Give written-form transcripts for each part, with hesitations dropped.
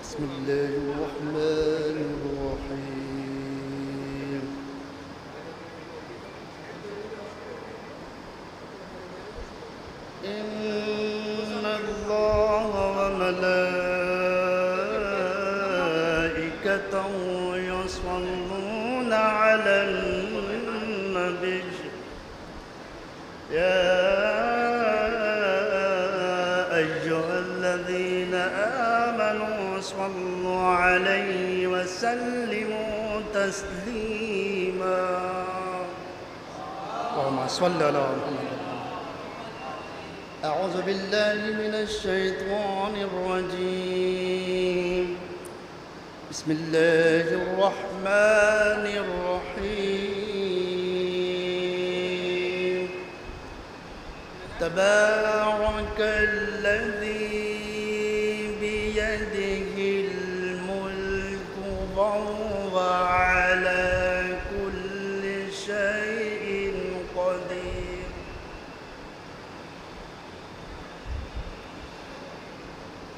بسم الله الرحمن الرحيم. إن الله وملائكته يصلون على النبي يا أيها الذين آمنوا صلوا عليه وسلموا تسليما. اللهم صل على محمد. أعوذ بالله من الشيطان الرجيم. بسم الله الرحمن الرحيم. تبارك الذي بيده الملك وهو على كل شيء قدير.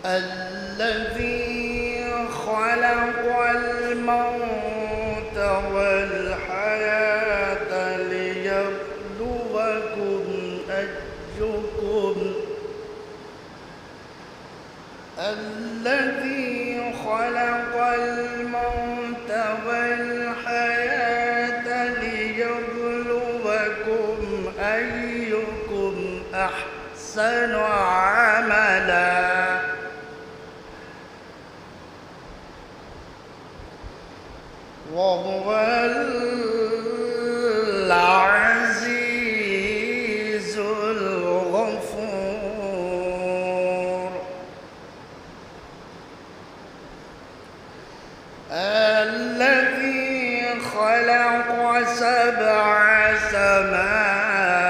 الذي خلق الموت والحياة ليبلوكم أيكم الذي خلق الموت والحياة ليبلوكم أيكم أحسن عملا وهو العزيز الغفور. الذي خلق 7 سماوات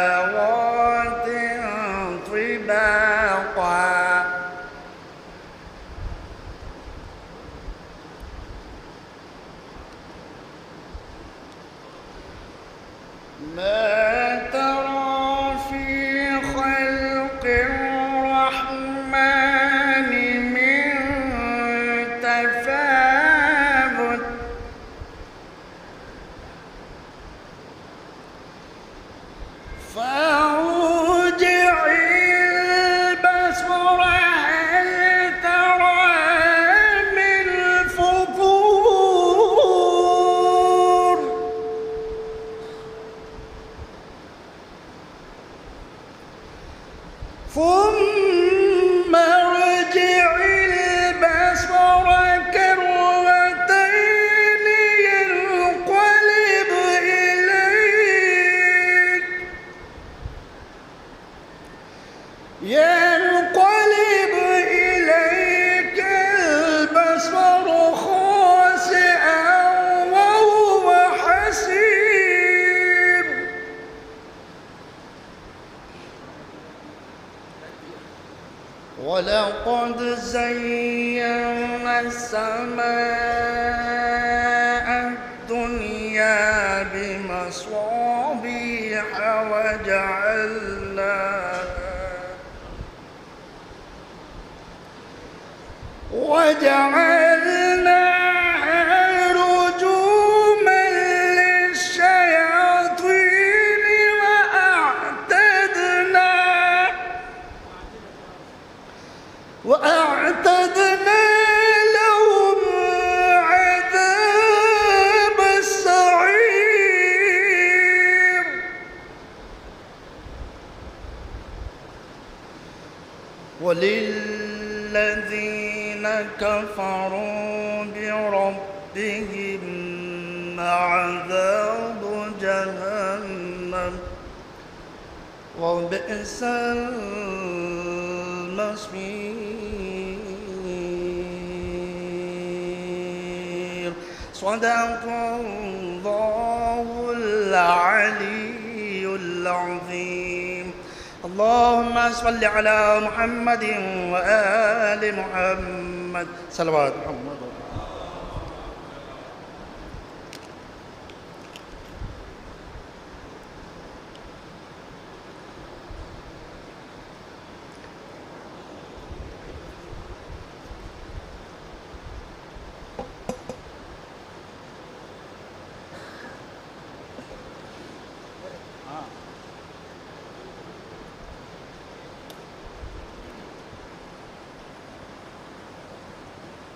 طباقا ما ترى في خلق الرحمن من تفاوت فارجع البصر هل ترى من فطور ثم ارجع البصر كرتين ينقلب إليك البصر خاسئا وهو حسير. ولقد زينا السماء الدنيا بمصابيح وجعلناها رجوما للشياطين وأعتدنا لهم عذاب السعير وللذين كفروا بربهم عذاب جهنم وبئس المصير صدق الله العلي العظيم اللهم صل على محمد وآل محمد صلوات محمد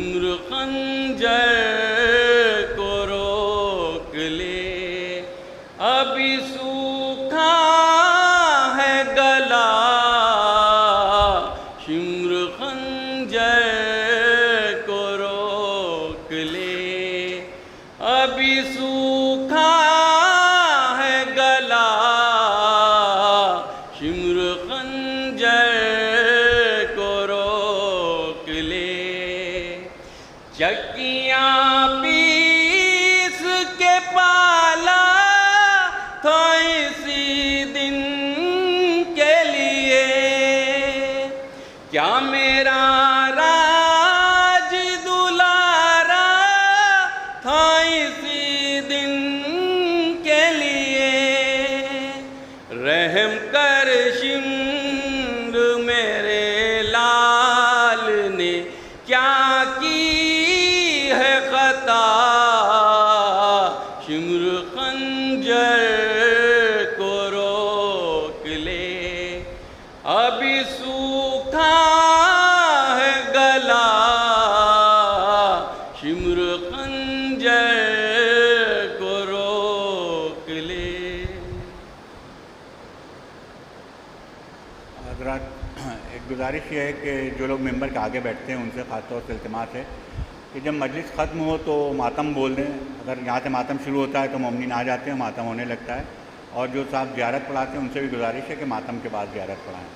شمر خنجر کو روک لے، ابھی سوکھا ہے گلا، شمر خنجر کو روک لے، ابھی سوکھا ہے گلا، شمر خنجر کو روک لے، چکیاں پیس کے پالا تھا اسی دن کے لیے، کیا میرا راج دلارا تھا اسی دن کے لیے، رحم کر شمر میرے لال نے کیا کی ہے خطا، شمر خنجر کو روک لے، ابھی سوکھا ہے گلا، شمر خنجر کو روک لے۔ حضرات، ایک گزارش یہ ہے کہ جو لوگ ممبر کے آگے بیٹھتے ہیں ان سے خاص طور سے التماس ہے کہ جب مجلس ختم ہو تو ماتم بول دیں، اگر یہاں سے ماتم شروع ہوتا ہے تو مومنین آ جاتے ہیں، ماتم ہونے لگتا ہے، اور جو صاحب زیارت پڑھاتے ہیں ان سے بھی گزارش ہے کہ ماتم کے بعد زیارت پڑھائیں۔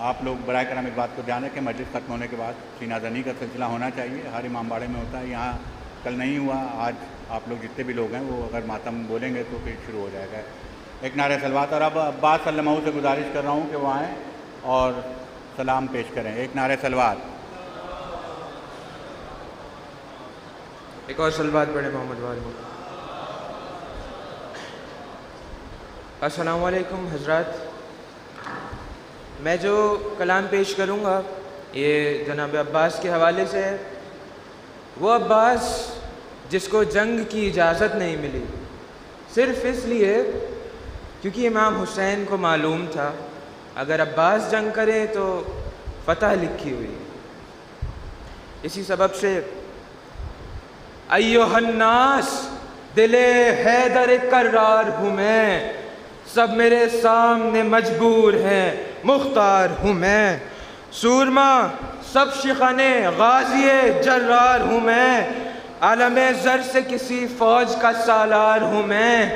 آپ لوگ برائے کرم اس بات کو دھیان رکھیں، مجلس ختم ہونے کے بعد سینہ زنی کا سلسلہ ہونا چاہیے، ہر امام باڑے میں ہوتا ہے، یہاں کل نہیں ہوا، آج آپ لوگ جتنے بھی لوگ ہیں وہ اگر ماتم بولیں گے تو پھر شروع ہو جائے گا۔ ایک نعرہ صلوات، اور اب عباس صلی اللہ علیہ وسلم سے گزارش کر رہا ہوں کہ وہ آئیں اور سلام پیش کریں۔ ایک نعرہ صلوات۔ ایک اور صلوات پڑھیں محمد والے۔ السلام علیکم حضرات، میں جو کلام پیش کروں گا یہ جناب عباس کے حوالے سے ہے۔ وہ عباس جس کو جنگ کی اجازت نہیں ملی، صرف اس لیے کیونکہ امام حسین کو معلوم تھا اگر عباس جنگ کرے تو فتح لکھی ہوئی، اسی سبب سے ایھا الناس دل حیدر کرار ہوں میں، سب میرے سامنے مجبور ہیں مختار ہوں میں، سورما سب شخن غازی جرار ہوں میں، عالم زر سے کسی فوج کا سالار ہوں میں،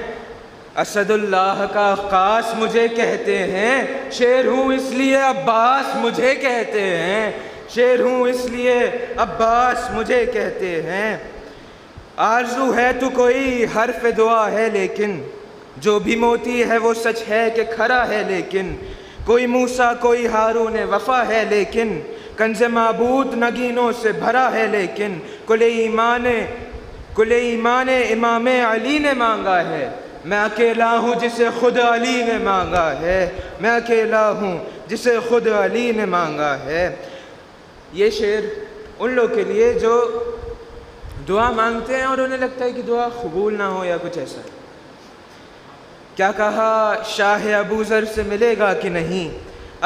اسد اللہ کا خاص مجھے کہتے ہیں، شیر ہوں اس لیے عباس مجھے کہتے ہیں، شیر ہوں اس لیے عباس مجھے کہتے ہیں، آرزو ہے تو کوئی حرف دعا ہے لیکن جو بھی موتی ہے وہ سچ ہے کہ کھرا ہے، لیکن کوئی موسیٰ کوئی ہارون وفا ہے، لیکن کنز معبود نگینوں سے بھرا ہے، لیکن کل ایمان امام علی نے مانگا ہے، میں اکیلا ہوں جسے خود علی نے مانگا ہے، میں اکیلا ہوں جسے خود علی نے مانگا ہے۔ یہ شعر ان لوگوں کے لیے جو دعا مانگتے ہیں اور انہیں لگتا ہے کہ دعا قبول نہ ہو یا کچھ ایسا۔ کیا کہا شاہ ابو ذر سے ملے گا کہ نہیں،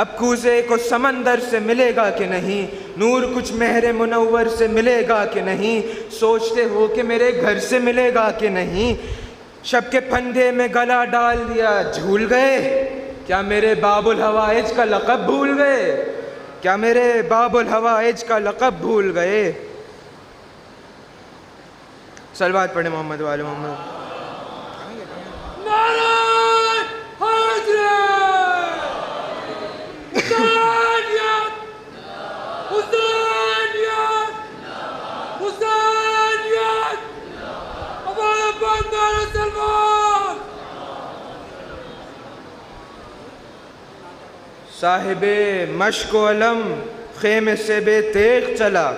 اب کوزے کو سمندر سے ملے گا کہ نہیں، نور کچھ مہر منور سے ملے گا کہ نہیں، سوچتے ہو کہ میرے گھر سے ملے گا کہ نہیں، شب کے پھندے میں گلا ڈال دیا جھول گئے، کیا میرے باب الحوائج کا لقب بھول گئے، کیا میرے باب الحوائج کا لقب بھول گئے۔ صلوات پڑھیں محمد والے محمد۔ صاحب مشک و علم خیمے سے بے تیغ چلا،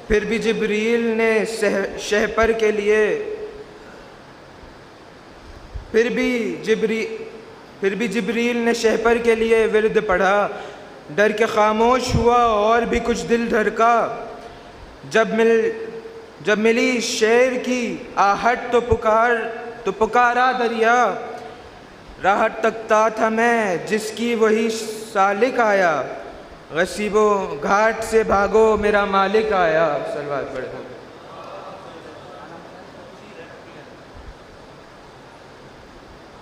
پھر بھی جبریل نے شہپر کے لیے پھر بھی جبریل نے شہپر کے لیے ورد پڑھا، ڈر کے خاموش ہوا اور بھی کچھ دل دھڑکا، جب ملی شیر کی آہٹ تو پکارا دریا، راہٹ تکتا تھا میں جس کی وہی سالک آیا، غصیب و گھاٹ سے بھاگو میرا مالک آیا. صلوات پڑھو.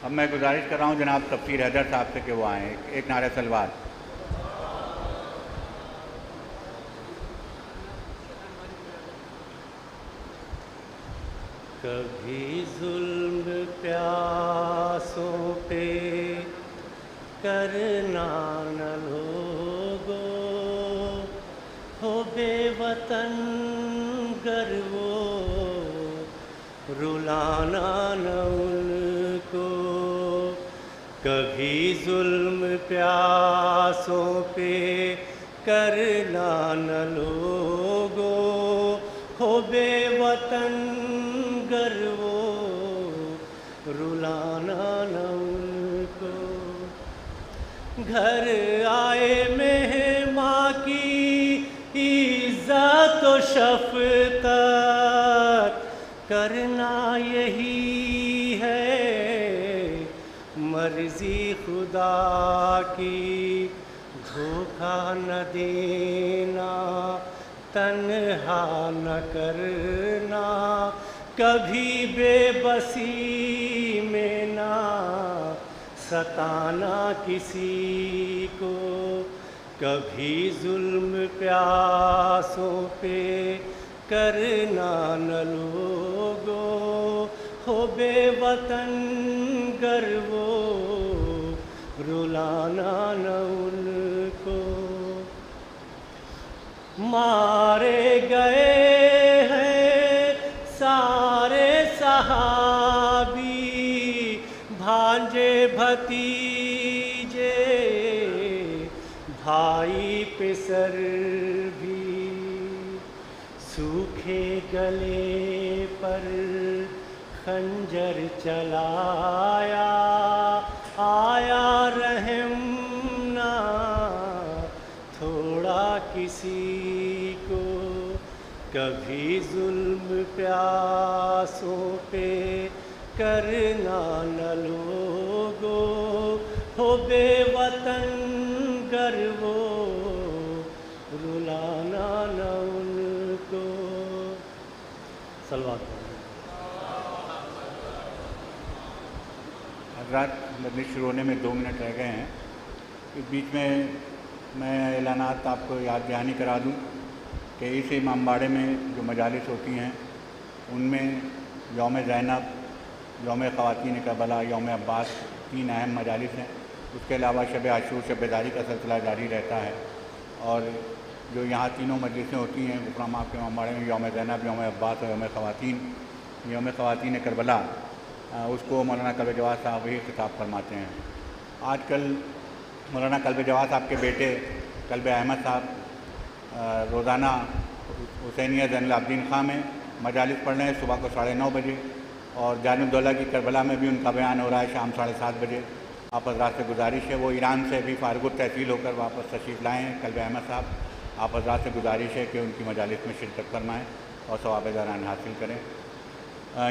اب میں گزارش کر رہا ہوں جناب تفسیر حیدر صاحب سے کہ وہ آئیں. ایک نعرہ صلوات. کبھی ظلم پیاسوں پہ کرنا نہ لوگو، ہو بے وطن گر وہ رلانا نہ ان کو. کبھی ظلم پیاسوں پہ کرنا نہ لوگو، ہو بے وطن گر وہ رلانا نہ ان کو. گھر آئے مہماں کی عزت و شفقت کرنا یہی ہے مرضی خدا کی. دھوکہ نہ دینا تنہا نہ کرنا، کبھی بے بسی میں نہ ستانا کسی کو. کبھی ظلم پیاسوں پہ کرنا نہ لوگو، ہو بے وطن گر وہ رلانا نہ ان کو. مارے گئے ہیں سارے صحابی، بھانجے بھتیجے بھائی پسر بھی. سوکھے گلے پر خنجر چلایا، آیا رحم نہ تھوڑا کسی کو. کبھی ظلم پیاسوں پہ کرنا نہ لوگو، ہو بے وطن گر وہ رلانا نہ ان کو. صلوات. حضرات مجلس شروع ہونے میں 2 منٹ رہ گئے ہیں. اس بیچ میں اعلانات آپ کو یاد دہانی کرا دوں کہ اس امام باڑے میں جو مجالس ہوتی ہیں ان میں یوم زینب، یوم خواتین کربلا، یوم عباس 3 اہم مجالس ہیں. اس کے علاوہ شب عاشور، شب بیداری کا سلسلہ جاری رہتا ہے. اور جو یہاں تینوں مجلسیں ہوتی ہیں غفران آپ کے امام باڑے میں، یوم زینب، یوم عباس اور یوم خواتین کربلا، اس کو مولانا قلب جواد صاحب ہی خطاب فرماتے ہیں. آج کل مولانا قلب جواد صاحب کے بیٹے قلب احمد صاحب روزانہ حسینیہ زین العابدین خان میں مجالس پڑھ رہے ہیں صبح کو 9:30 بجے، اور جانب الدولہ کی کربلا میں بھی ان کا بیان ہو رہا ہے شام 7:30 بجے. آپ حضرات سے گزارش ہے وہ ایران سے بھی فارغ التحصیل ہو کر واپس تشریف لائے ہیں قلب احمد صاحب. آپ حضرات سے گزارش ہے کہ ان کی مجالس میں شرکت فرمائیں اور ثواب داران حاصل کریں.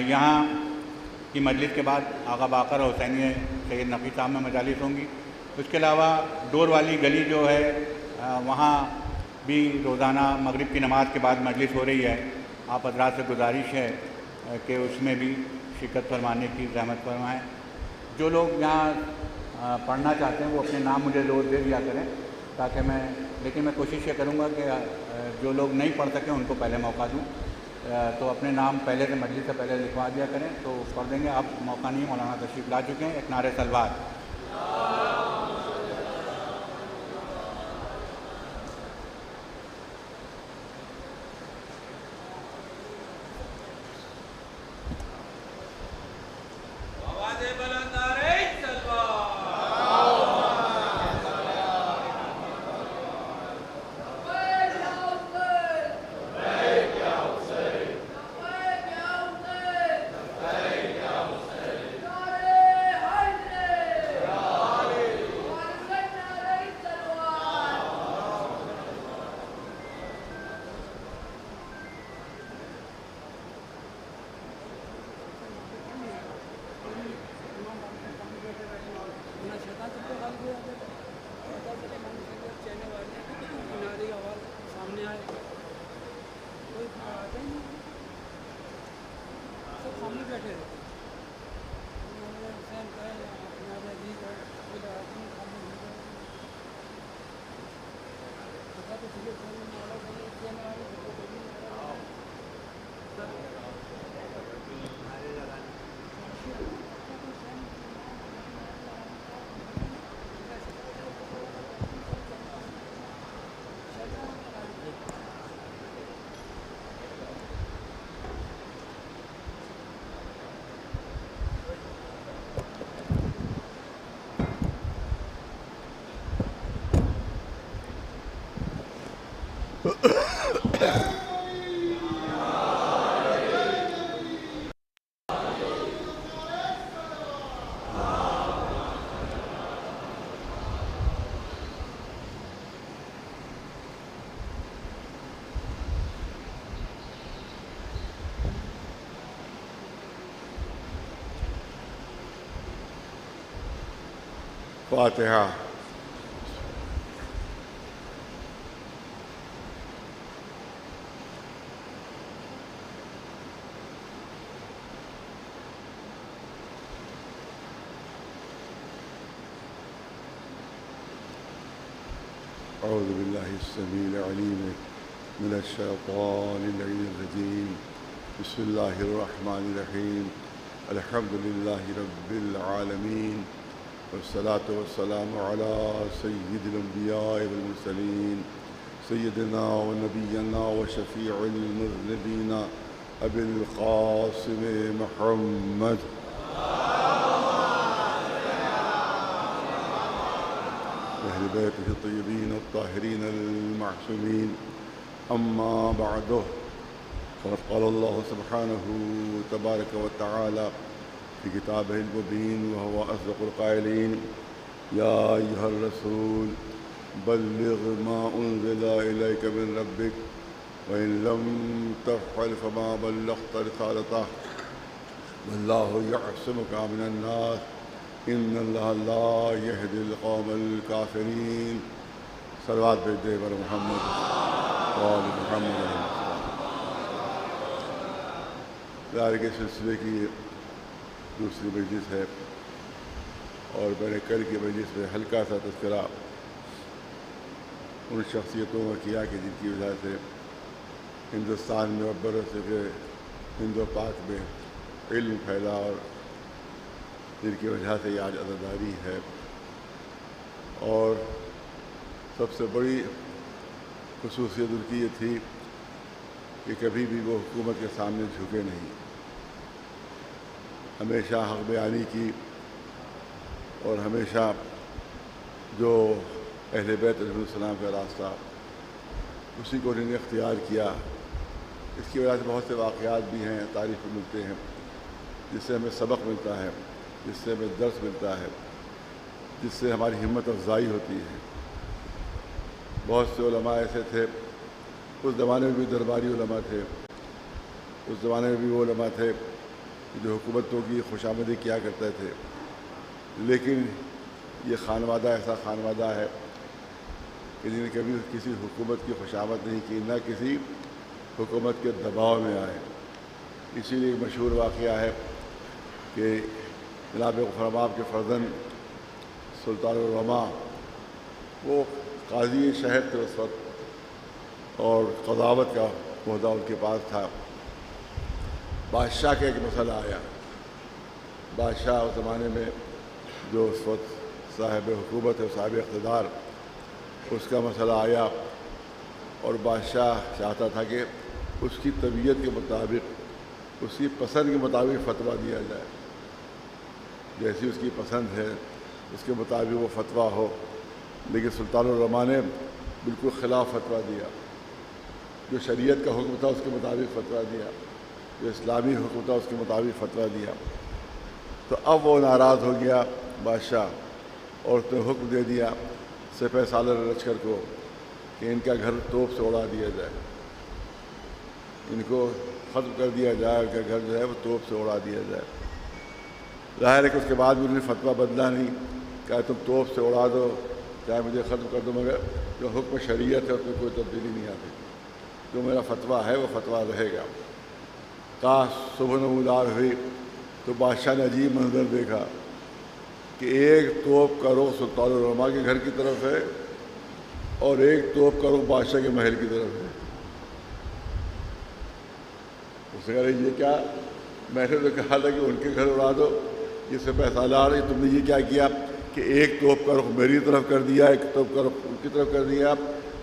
یہاں کی مجلس کے بعد آغا باقر اور حسینیہ سید نقی صاحب میں مجالس ہوں گی. اس کے علاوہ ڈور والی گلی جو ہے وہاں بھی روزانہ مغرب کی نماز کے بعد مجلس ہو رہی ہے. آپ حضرات سے گزارش ہے کہ اس میں بھی شرکت فرمانے کی زحمت فرمائیں. جو لوگ یہاں پڑھنا چاہتے ہیں وہ اپنے نام مجھے لوٹ دے دیا کریں تاکہ لیکن میں کوشش یہ کروں گا کہ جو لوگ نہیں پڑھ سکیں ان کو پہلے موقع دوں. تو اپنے نام پہلے سے مجلس سے پہلے لکھوا دیا کریں تو پڑھ دیں گے. آپ موقع نہیں، مولانا تشریف لا چکے ہیں. ایک نعرہ صلوات. فاتحہ. أعوذ بالله السميع العليم من الشيطان اللعين الرجيم. بسم الله الرحمن الرحيم. الحمد لله رب العالمين والصلاة والسلام على سيد الأنبياء والمرسلين سيدنا ونبينا وشفيع المذنبين أبي القاسم محمد وأهل بيته الطيبين الطاهرين المعصومين. أما بعد، فقد قال الله سبحانه تبارك وتعالى في كتابه المبين وهو أصدق القائلين: يا أيها الرسول بلغ ما أنزل إليك من ربك وإن لم تفعل فما بلغت رسالته والله يعصمك من الناس إن الله لا يهدي القوم الكافرين. صلوات بھیجتے پر محمد وآل محمد علیہ السلام. ظاہر کے سلسلے کی دوسری مجلس ہے اور میں نے کل کی مجلس میں ہلکا سا تذکرہ ان شخصیتوں کا کیا کہ جن کی وجہ سے ہندوستان میں اور برصغیر ہند و پاک میں علم پھیلا اور جن کی وجہ سے یہ آج عزاداری ہے. اور سب سے بڑی خصوصیت ان کی یہ تھی کہ کبھی بھی وہ حکومت کے سامنے جھکے نہیں، ہمیشہ حق بیانی کی اور ہمیشہ جو اہل بیت علیہ السلام کا راستہ اسی کو انہوں نے اختیار کیا. اس کی وجہ سے بہت سے واقعات بھی ہیں، تاریخ میں ملتے ہیں، جس سے ہمیں سبق ملتا ہے، جس سے ہمیں درس ملتا ہے، جس سے ہماری ہمت افزائی ہوتی ہے. بہت سے علماء ایسے تھے، اس زمانے میں بھی درباری علماء تھے، اس زمانے میں بھی وہ علماء تھے جو حکومتوں کی خوشامدی کیا کرتے تھے، لیکن یہ خانوادہ ایسا خانوادہ ہے کہ جنہیں کبھی کسی حکومت کی خوشامد نہیں کی، نہ کسی حکومت کے دباؤ میں آئے. اسی لیے مشہور واقعہ ہے کہ جناب غفر باب کے فرزند سلطان العلماء وہ قاضی شہر تھے اس وقت اور قضاوت کا عہدہ ان کے پاس تھا. بادشاہ کا ایک مسئلہ آیا. بادشاہ اس زمانے میں جو اس وقت صاحب حکومت ہے، صاحب اقتدار، اس کا مسئلہ آیا اور بادشاہ چاہتا تھا کہ اس کی طبیعت کے مطابق، اس کی پسند کے مطابق فتویٰ دیا جائے. جیسی اس کی پسند ہے اس کے مطابق وہ فتویٰ ہو، لیکن سلطان العلماء نے بالکل خلاف فتویٰ دیا. جو شریعت کا حکم تھا اس کے مطابق فتویٰ دیا، جو اسلامی حکم تھا اس کے مطابق فتویٰ دیا. تو اب وہ ناراض ہو گیا بادشاہ اور اس نے حکم دے دیا سپہ سالار لشکر کو کہ ان کا گھر توپ سے اڑا دیا جائے، ان کو ختم کر دیا جائے، ان کا گھر جو ہے وہ توپ سے اڑا دیا جائے. ظاہر ہے کہ اس کے بعد بھی انہوں نے فتویٰ بدلا نہیں، کہا تم توپ سے اڑا دو چاہے مجھے ختم کر دو، مگر جو حکم شریعت ہے اس میں کوئی تبدیلی نہیں آتی، جو میرا فتویٰ ہے وہ فتویٰ رہے گا. کہا صبح نمودار ہوئی تو بادشاہ نے عجیب منظر دیکھا کہ ایک توپ کا رخ سلطان العلماء کے گھر کی طرف ہے اور ایک توپ کا رخ بادشاہ کے محل کی طرف ہے۔ اس نے کہا یہ کیا؟ میں نے تو کہا تھا کہ ان کے گھر اڑا دو، یہ سپہ سالار ہے، تم نے یہ کیا کیا کہ ایک توپ کا رخ میری طرف کر دیا، ایک توپ کا رخ ان کی طرف کر دیا۔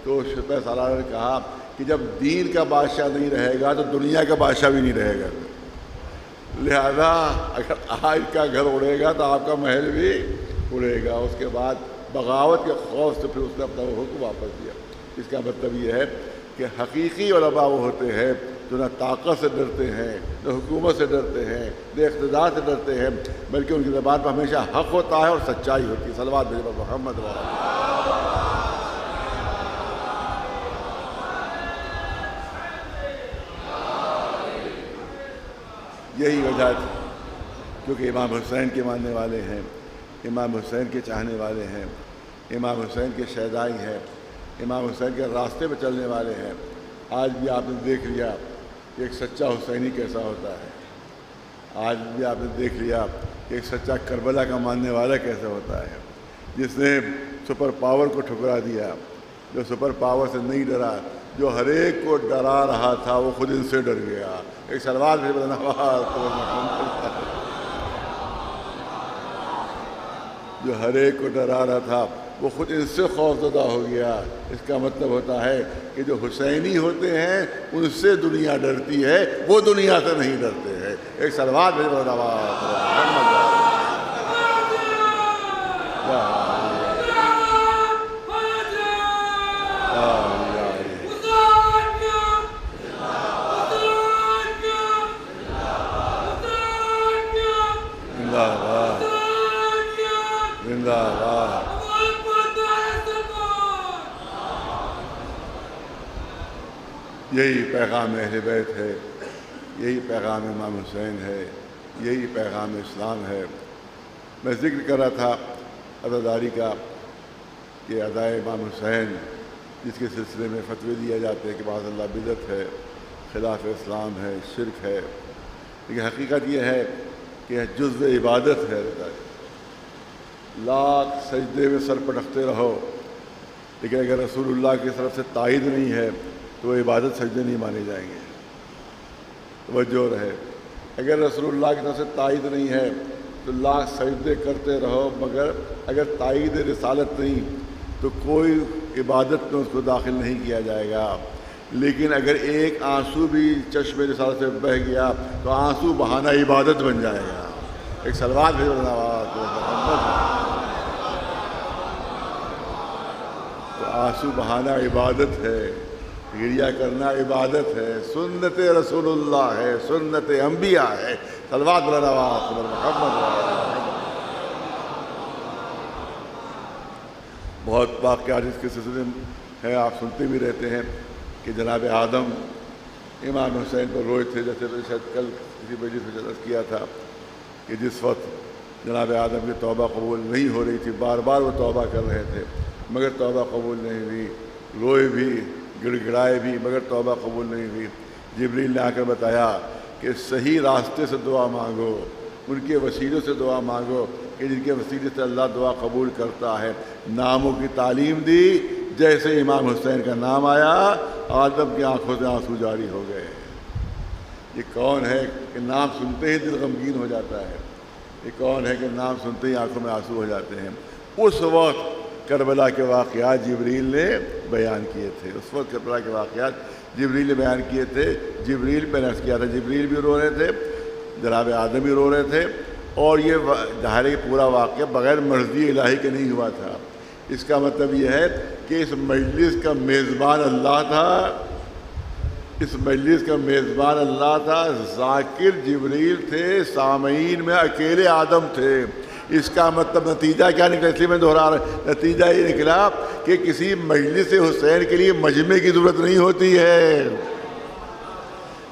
تو سپہ سالار نے کہا کہ جب دین کا بادشاہ نہیں رہے گا تو دنیا کا بادشاہ بھی نہیں رہے گا، لہذا اگر آج کا گھر اڑے گا تو آپ کا محل بھی اڑے گا۔ اس کے بعد بغاوت کے خوف سے پھر اس نے اپنا وہ حکم واپس دیا۔ اس کا مطلب یہ ہے کہ حقیقی علماء وہ ہوتے ہیں جو نہ طاقت سے ڈرتے ہیں، نہ حکومت سے ڈرتے ہیں، نہ اقتدار سے ڈرتے ہیں، بلکہ ان کی زبان پر ہمیشہ حق ہوتا ہے اور سچائی ہوتی ہے۔ صلوات بھیجو پر محمد وعلیہ۔ یہی وجہ تھی کیونکہ امام حسین کے ماننے والے ہیں، امام حسین کے چاہنے والے ہیں، امام حسین کے شہدائی ہیں، امام حسین کے راستے پہ چلنے والے ہیں۔ آج بھی آپ نے دیکھ لیا کہ ایک سچا حسینی کیسا ہوتا ہے، آج بھی آپ نے دیکھ لیا کہ ایک سچا کربلا کا ماننے والا کیسا ہوتا ہے، جس نے سپر پاور کو ٹھکرا دیا، جو سپر پاور سے نہیں ڈرا، جو ہر ایک کو ڈرا رہا تھا وہ خود ان سے ڈر گیا۔ ایک سلوات بھی بولنا، جو ہر ایک کو ڈرا رہا تھا وہ خود ان سے خوف زدہ ہو گیا۔ اس کا مطلب ہوتا ہے کہ جو حسینی ہوتے ہیں ان سے دنیا ڈرتی ہے، وہ دنیا سے نہیں ڈرتے ہیں۔ ایک سلوات بھی بولنا، یہی پیغام اہل بیت ہے، یہی پیغام امام حسین ہے، یہی پیغام اسلام ہے۔ میں ذکر کر رہا تھا عزاداری کا کہ ادائے امام حسین جس کے سلسلے میں فتوے دیے جاتے ہیں کہ معاذ اللہ بدعت ہے، خلاف اسلام ہے، شرک ہے، لیکن حقیقت یہ ہے کہ جزو عبادت ہے۔ لاکھ سجدے میں سر پٹکتے رہو، لیکن اگر رسول اللہ کی طرف سے تائید نہیں ہے تو وہ عبادت سجدے نہیں مانے جائیں گے۔ توجہ رہے، اگر رسول اللہ کی طرف سے تائید نہیں ہے تو لاکھ سجدے کرتے رہو، مگر اگر تائید رسالت نہیں تو کوئی عبادت میں اس کو داخل نہیں کیا جائے گا۔ لیکن اگر ایک آنسو بھی چشم رسالت سے بہہ گیا تو آنسو بہانا عبادت بن جائے گا۔ ایک سلوات بھی تو آنسو بہانا عبادت ہے، گریہ کرنا عبادت ہے، سنت رسول اللہ ہے، سنت انبیاء ہے۔ صلوات محمد۔ بہت واقعات اس کے سلسلے میں ہیں، آپ سنتے بھی رہتے ہیں کہ جناب آدم امام حسین پر روئے تھے، جیسے شاید کل کسی مجلس میں عرض کیا تھا کہ جس وقت جناب آدم کی توبہ قبول نہیں ہو رہی تھی، بار بار وہ توبہ کر رہے تھے مگر توبہ قبول نہیں ہوئی، روئے بھی، گڑ گڑائے بھی مگر توبہ قبول نہیں ہوئی۔ جبریل نے آ کر بتایا کہ صحیح راستے سے دعا مانگو، ان کے وسیلوں سے دعا مانگو کہ جن کے وسیلے سے اللہ دعا قبول کرتا ہے۔ ناموں کی تعلیم دی، جیسے امام حسین کا نام آیا آدم کی آنکھوں سے آنسو جاری ہو گئے۔ یہ کون ہے کہ نام سنتے ہی دل غمگین ہو جاتا ہے؟ یہ کون ہے کہ نام سنتے ہی آنکھوں میں آنسو ہو جاتے ہیں؟ اس وقت کربلا کے واقعات جبریل نے بیان کیے تھے، اس وقت کربلا کے واقعات جبریل نے بیان کیے تھے۔ جبریل پہ عرض کیا تھا، جبریل بھی رو رہے تھے، جناب آدم بھی رو رہے تھے، اور یہ ظاہر ہے پورا واقعہ بغیر مرضی الہی کے نہیں ہوا تھا۔ اس کا مطلب یہ ہے کہ اس مجلس کا میزبان اللہ تھا، اس مجلس کا میزبان اللہ تھا، ذاکر جبریل تھے، سامعین میں اکیلے آدم تھے۔ اس کا مطلب نتیجہ کیا نکلا؟ اس لیے میں دہرا رہا ہوں، نتیجہ یہ نکلا کہ کسی مجلس حسین کے لیے مجمع کی ضرورت نہیں ہوتی ہے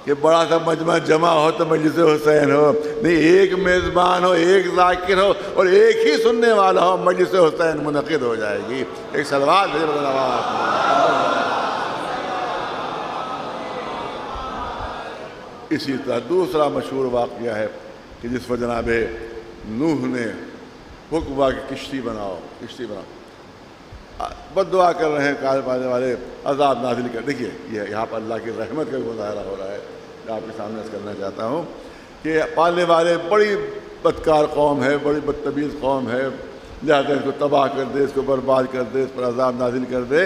کہ بڑا سا مجمع جمع ہو تو مجلس حسین ہو، نہیں، ایک میزبان ہو، ایک ذاکر ہو اور ایک ہی سننے والا ہو، مجلس حسین منعقد ہو جائے گی۔ ایک صلوات اسی طرح دوسرا مشہور واقعہ ہے کہ جس پر جناب نوح نے حکم ہوا کہ کشتی بناؤ، کشتی بناؤ، بد دعا کر رہے ہیں کال پانے والے، عذاب نازل کر. دیکھیے یہ یہاں پر اللہ کی رحمت کا مظاہرہ ہو رہا ہے. میں آپ کے سامنے عرض کرنا چاہتا ہوں کہ پالنے والے بڑی بدکار قوم ہے، بڑی بدتمیز قوم ہے، لہٰذا اس کو تباہ کر دے، اس کو برباد کر دے، اس پر عذاب نازل کر دے.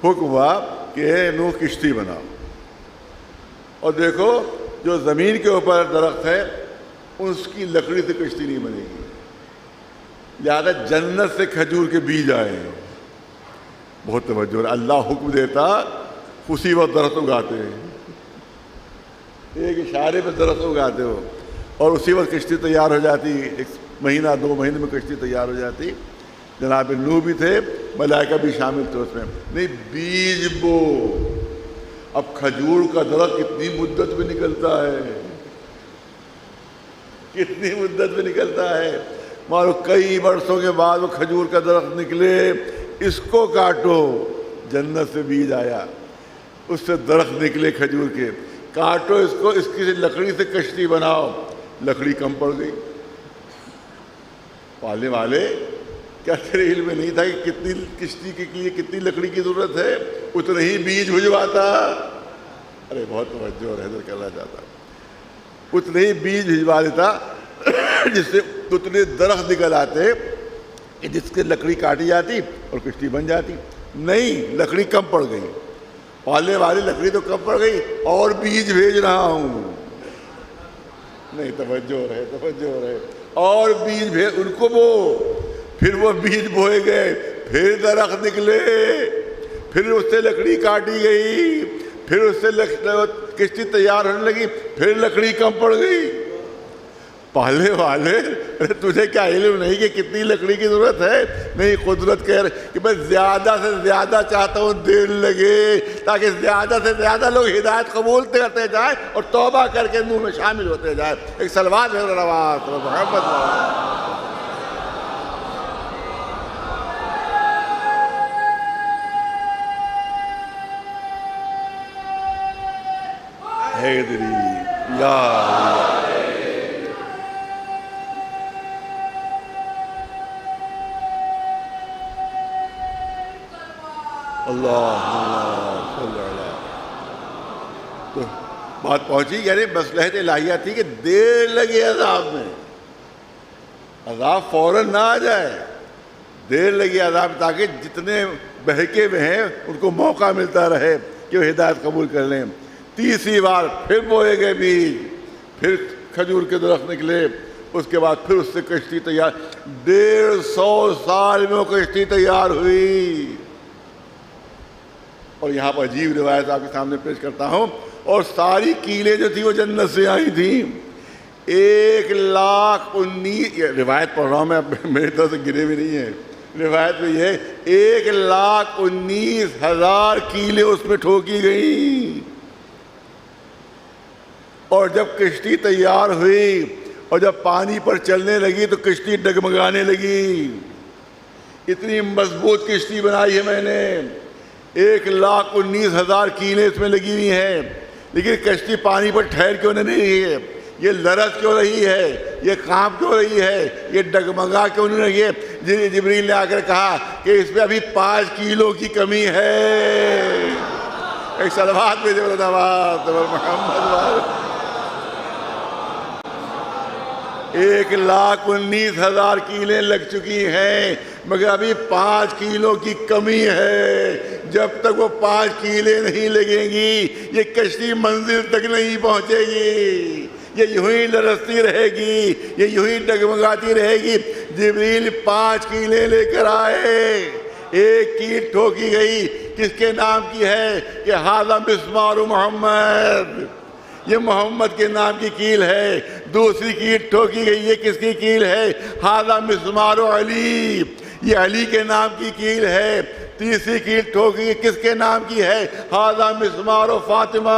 حکم ہوا کہ نوح کشتی بناؤ. اور دیکھو جو زمین کے اوپر درخت ہے اس کی لکڑی سے کشتی نہیں بنے گی، لہذا جنت سے کھجور کے بیج آئے ہیں. بہت توجہ ہے. اللہ حکم دیتا اسی وقت درخت اگاتے ہیں، ایک اشارے پہ درخت اگاتے ہو اور اسی وقت کشتی تیار ہو جاتی. ایک مہینہ 2 مہینے میں کشتی تیار ہو جاتی. جناب نوح بھی تھے، ملائکہ بھی شامل تھے اس میں. نہیں، بیج بو. اب کھجور کا درخت کتنی مدت میں نکلتا ہے، کتنی مدت میں نکلتا ہے. مارو کئی برسوں کے بعد وہ کھجور کا درخت نکلے، اس کو کاٹو، جنت سے بیج آیا، اس سے درخت نکلے کھجور کے، کاٹو اس کو، اس کی لکڑی سے کشتی بناؤ. لکڑی کم پڑ گئی. پالنے والے کیا تیرے علم میں نہیں تھا کہ کتنی کشتی کے لیے کتنی لکڑی کی ضرورت ہے؟ اتنے ہی بیج بھجواتا. ارے بہت توجہ اور حضرت کرنا چاہتا. اتنے ہی بیج بھجوا دیتا جس سے اتنے درخت نکل آتے کہ جس کی لکڑی کاٹی جاتی اور کشتی بن جاتی. نہیں، لکڑی کم پڑ گئی. پالنے والی لکڑی تو کم پڑ گئی اور بیج بھیج رہا ہوں. نہیں، توجہ رہے، توجہ رہے. اور بیج بھیج ان کو بو. پھر وہ بیج بوئے گئے، پھر درخت نکلے، پھر اس سے لکڑی کاٹی گئی، پھر اس سے کشتی تیار ہونے لگی، پھر لکڑی کم پڑ گئی. پالنے والے تجھے کیا علم نہیں کہ کتنی لکڑی کی ضرورت ہے؟ نہیں، قدرت کہہ رہے کہ میں زیادہ سے زیادہ چاہتا ہوں دیر لگے تاکہ زیادہ سے زیادہ لوگ ہدایت قبول کرتے جائیں اور توبہ کر کے نور میں شامل ہوتے جائیں. ایک صلوات ہے رواز محمد حیدری یا اللہ صلی اللہ. تو بات پہنچی، یعنی مصلحت الہیہ تھی کہ دیر لگے عذاب میں، عذاب فوراً نہ آ جائے، دیر لگے عذاب تاکہ جتنے بہکے ہوئے ہیں ان کو موقع ملتا رہے کہ وہ ہدایت قبول کر لیں. تیسری بار پھر بوئے گئے بیج، پھر کھجور کے درخت نکلے، اس کے بعد پھر اس سے کشتی تیار. 150 سال میں وہ کشتی تیار ہوئی. اور یہاں پر عجیب روایت آپ کے سامنے پیش کرتا ہوں. اور ساری کیلیں جو تھی وہ جنت سے آئی تھیں. 1,19,000 روایت پڑھ رہا ہوں میں، میری طرف سے گرے بھی نہیں ہیں. روایت میں یہ 1,19,000 کیلیں اس میں ٹھوکی گئیں. اور جب کشتی تیار ہوئی اور جب پانی پر چلنے لگی تو کشتی ڈگمگانے لگی. اتنی مضبوط کشتی بنائی ہے میں نے. 1,19,000 کیلیں اس میں لگی ہوئی ہیں، لیکن کشتی پانی پر ٹھہر کیوں نہیں رہی ہے؟ یہ لرز کیوں رہی ہے؟ یہ کانپ کیوں رہی ہے؟ یہ ڈگمگا کیوں نہیں رہی ہے؟ جبریل نے آ کر کہا کہ اس میں ابھی 5 کیلو کی کمی ہے. ایک صلوات میں محمد 1,19,000 کیلیں لگ چکی ہیں، مگر ابھی 5 کیلو کی کمی ہے. جب تک وہ 5 کیلیں نہیں لگیں گی یہ کشتی منزل تک نہیں پہنچے گی. یہ یوں ہی لرزتی رہے گی، یہ یوں ہی ڈگمگاتی رہے گی. جبریل 5 کیلیں لے کر آئے. ایک کیل ٹھوکی گئی، کس کے نام کی ہے؟ کہ ھذا مسمار محمد، یہ محمد کے نام کی کیل ہے. دوسری کیل ٹھوکی گئی، یہ کس کی کیل ہے؟ ھذا مسمار علی، یہ علی کے نام کی کیل ہے. تیسری کیل ٹھوکی کس کے نام کی ہے؟ ھذا مسمار فاطمہ،